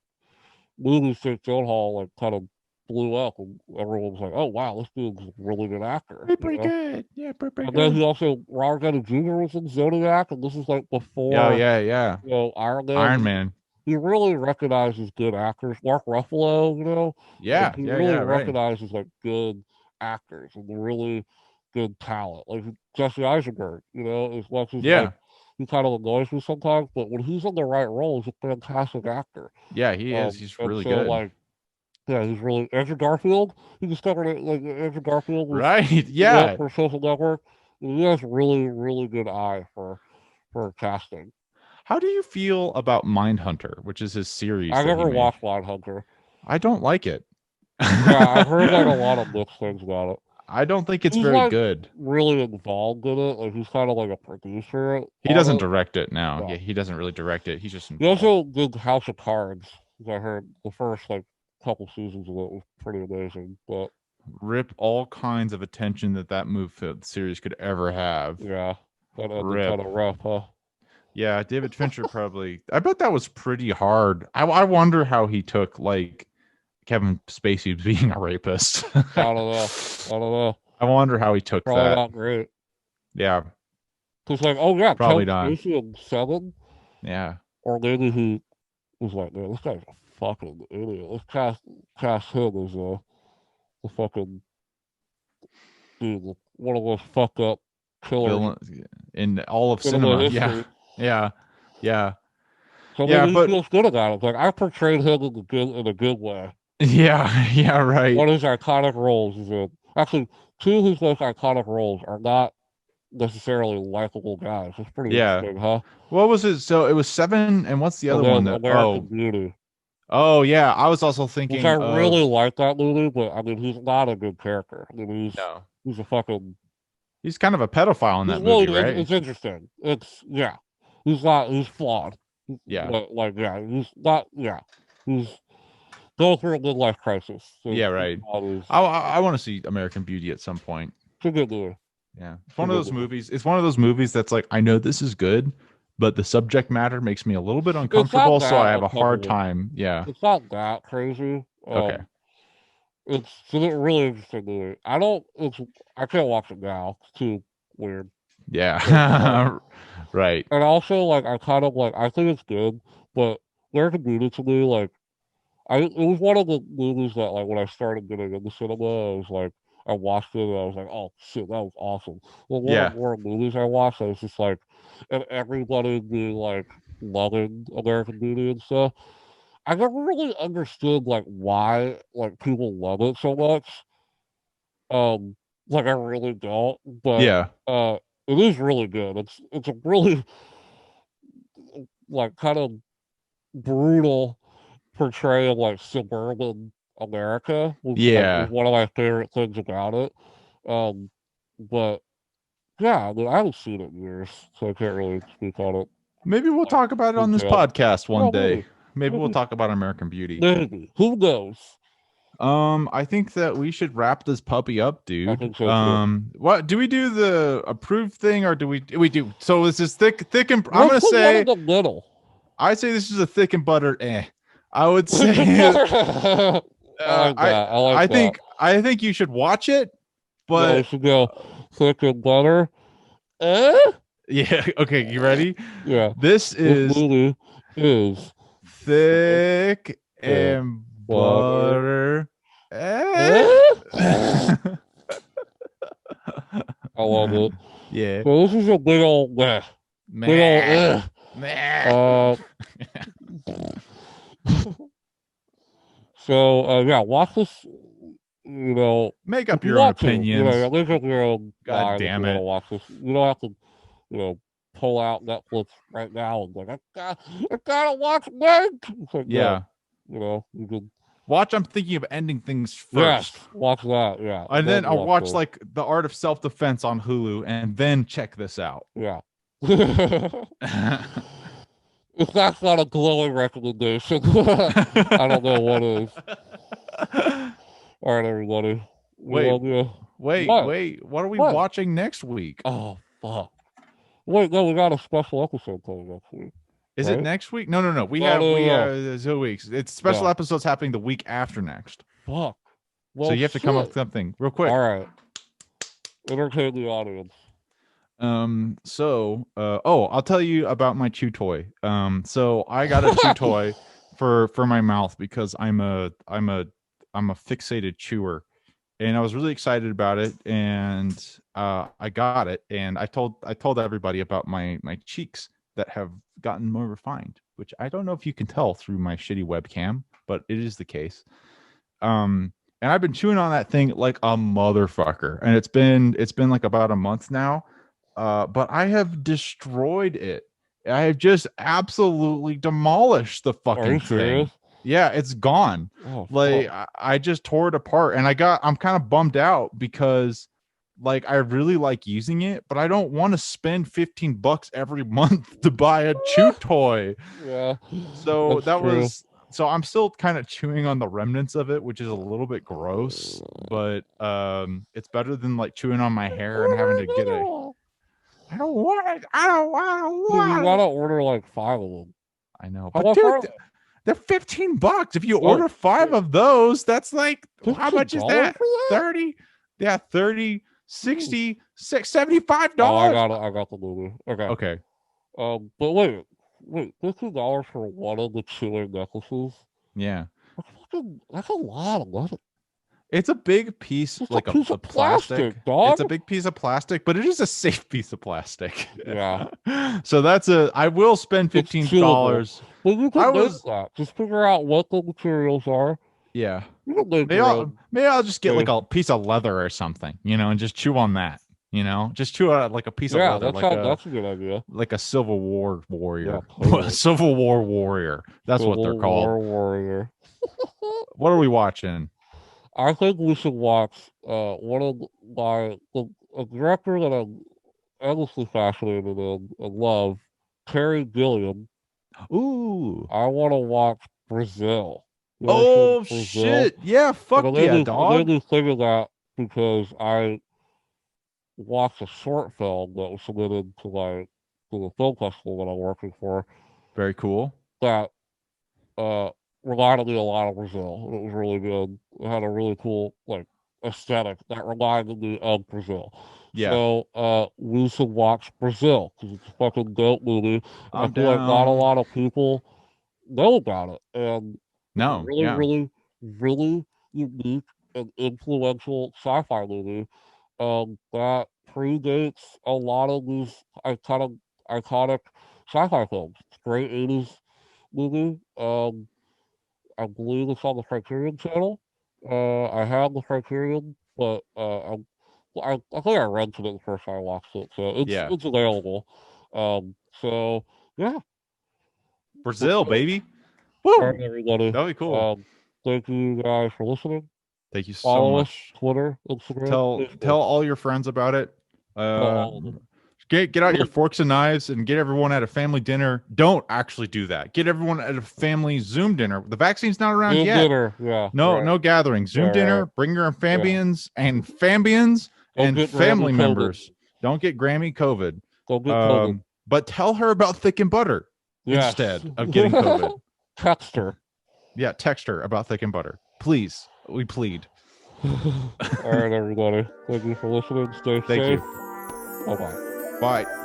movies Jake Gyllenhaal like kind of blew up, and everyone was like, "Oh wow, this dude's a really good actor," you Pretty know. good. Yeah, pretty And then good. he also Robert Downey Jr. was in Zodiac, and this is like Yeah, before yeah, yeah. Iron Man. Iron Man. He really recognizes good actors. Mark Ruffalo, you know, like Yeah, he yeah, really yeah, right. recognizes like good actors and really good talent. Like Jesse Eisenberg, you know, as much as like Yeah. he kind of annoys me sometimes, but when he's in the right role, he's a fantastic actor. Yeah, he is. He's And really so good. like yeah, he's really Andrew Garfield. He discovered it like Andrew Garfield was Right. yeah Yeah. for Social Network. He has really really good eye for casting. How do you feel about Mindhunter, which is his series I that he never made? watched Mindhunter. I don't like it. Yeah, I've heard like a lot of mixed things about it. I don't think it's He's very like good. really involved in it. Like he's kind of like a producer He on doesn't it. direct it now. Yeah. Yeah, he doesn't really direct it. He's just He involved. also did House of Cards. I heard the first like couple seasons of it was pretty amazing. But Rip all kinds of attention that movie series could ever have. yeah, that ended kind Rip. of rough, huh? Yeah, David Fincher probably. I bet that was pretty hard. I wonder how he took like Kevin Spacey being a rapist. I don't know. I don't know. I wonder how he took Probably that. not great. Yeah, Cause like, oh yeah, probably Kevin not. Spacey in Seven, Yeah. or maybe he was like, man, this guy's a fucking idiot. Let's cast him as the fucking dude, one of those fucked up killers Villain in all of cinema cinema. Yeah. history. Yeah. Yeah. So Yeah, maybe he but feels good about it. Like I portrayed him in a good way. yeah, yeah, right. One of his iconic roles is in actually two of his most iconic roles are not necessarily likable guys. It's pretty Yeah. interesting, huh? What was it? So it was Seven, and what's the And other one then that American Beauty, oh yeah, I was also which I thinking really of like that movie, but I mean he's not a good character. I mean no. he's a fucking He's kind of a pedophile in he's that well movie, right? it's interesting. It's yeah. He's flawed. Yeah. But like yeah, he's not yeah. He's going through a midlife crisis. So Yeah, right. it's I want to see American Beauty at some point. a good movie. Yeah. It's It's a one of good those movie. movies. It's one of those movies that's like I know this is good, but the subject matter makes me a little bit It's not uncomfortable, so I that have a hard uncomfortable. time. Yeah. It's not that crazy. Okay. It's a really interesting movie. I can't watch it now. It's too weird. Yeah. Right. And also, like, I kind of like, I think it's good, but American Beauty to me, like, it was one of the movies that, like, when I started getting into cinema, I was like, I watched it and I was like, oh shit, that was awesome. Well, one of Yeah. the more movies I watched, I was just like, and everybody being like loving American Beauty and stuff. I never really understood like why like people love it so much. Um, like I really don't, but Yeah. it is really good. It's a really like kind of brutal portrayal of like suburban America, which like is Yeah. one of my favorite things about it. Um, but yeah, I mean, I haven't seen it in years, so I can't really speak on it Maybe we'll like talk about it on this detailed. podcast one Yeah, day. maybe, Maybe we'll maybe, talk about American Beauty. maybe. Who knows? I think that we should wrap this puppy up, I dude. think so too. What do we do the approved thing or do we do? So this is thick and I'm Let's gonna put one in say the middle. I say this is a thick and buttered. I would say I like that. I like that. I think you should watch it, Yeah, we but should go thick and butter. Eh? yeah. Okay, you ready? Yeah. This This is movie is thick thick and and butter. butter. Eh? Eh? I love it. Yeah. So this is a big old meh. Big old Meh. Meh. uh so yeah, watch this, you know, Make if up you your own want to, opinions. make up your own God mind if you damn want to it. watch this. You don't have to, you know, pull out Netflix right now and be like, I gotta watch Mank. It's like, no, Yeah. you know, you could, Watch I'm thinking of ending things yes, first. watch that, yeah. And then I'll watch this. like The Art of Self-Defense on Hulu and then check this out. Yeah. If that's not a glowing recommendation, I don't know what is. All right, everybody. We Wait, love you. What? wait. What are we What? watching next week? Oh, fuck. Wait, no, we got a special episode coming next week, Is it right? next week? No. We No, have no, no. 2 weeks. It's special Yeah. episodes happening the week after next. Fuck. So Well, you have to come up shit. with something real quick. All right. Entertain the audience. I'll tell you about my chew toy. So I got a chew toy for my mouth because I'm a fixated chewer. And I was really excited about it, and I got it, and I told everybody about my cheeks that have gotten more refined, which I don't know if you can tell through my shitty webcam, but it is the case. And I've been chewing on that thing like a motherfucker, and it's been like about a month now. But I have destroyed it. I have just absolutely demolished the Are you fucking serious? thing. Yeah, it's gone. Oh, Like fuck. I just tore it apart, and I'm kind of bummed out because like I really like using it, but I don't want to spend $15 every month to buy a chew toy. Yeah. So That's true. so I'm still kind of chewing on the remnants of it, which is a little bit gross, but it's better than like chewing on my hair and having to get a I don't want it. I don't Dude, you want gotta it. order like 5 of them. I know, How but much dude, are they're $15. If you oh, order 5 of those, that's like how much is $15 that? for that? 30? Yeah, 30, 60, Oh, I $75. got the movie. Okay. Okay. But wait, $15 for one of the chewing necklaces? Yeah. That's a lot of money. It's a big piece, It's a like piece a of plastic, plastic. dog. It's a big piece of plastic, but it is a safe piece of plastic. Yeah. So I will spend It's $15. But you I can make was that. Just figure out what the materials are. yeah. You can make your own. Maybe I'll just get like safe. a piece of leather or something, and just chew on that. Just chew on like a piece of Yeah, leather, that's a good idea. like a Civil War warrior. Yeah, totally. Civil War warrior. That's what they're called. War warrior. What are we watching? I think we should watch one of a director that I'm endlessly fascinated in and love, Terry Gilliam. Ooh. I want to watch Brazil. You ever Oh seen Brazil? shit. Yeah, fuck And yeah, I dog. made me think of that because I watched a short film that was submitted to the film festival that I'm working for Very cool. that uh reminded me a lot of Brazil. It was really good. It had a really cool like aesthetic that reminded me of Brazil. Yeah, So we should watch Brazil because it's a fucking dope movie. And I I'm feel like not a down. lot of people know about it. And it's a No, really, yeah, really, really unique and influential sci-fi movie that predates a lot of these iconic sci-fi films. It's a great 80s movie. I believe it's on the Criterion channel. I have the Criterion, but I think I rented it the first time I watched it, so yeah. it's available. So yeah, Brazil, baby. all right, Woo! everybody. That'll be cool. Thank you guys for listening. Thank you so Follow us, much. Twitter, Instagram, Tell Facebook. all your friends about it. Tell Uh, all of them. get out your forks and knives and get everyone at a family dinner. Don't actually do that. Get everyone at a family Zoom dinner. The vaccine's not around Zoom yet. dinner, yeah, No, right, no gathering. yeah, Zoom dinner. right, Bring your yeah. fambians Go and get Grammy family COVID. members. Don't get Grammy COVID. Go get COVID. But tell her about thick and butter Yes. instead of getting COVID. Text her. Yeah, text her about thick and butter. Please. We plead. All right, everybody. Thank you for listening. Stay Thank safe. you. Bye-bye. Bye.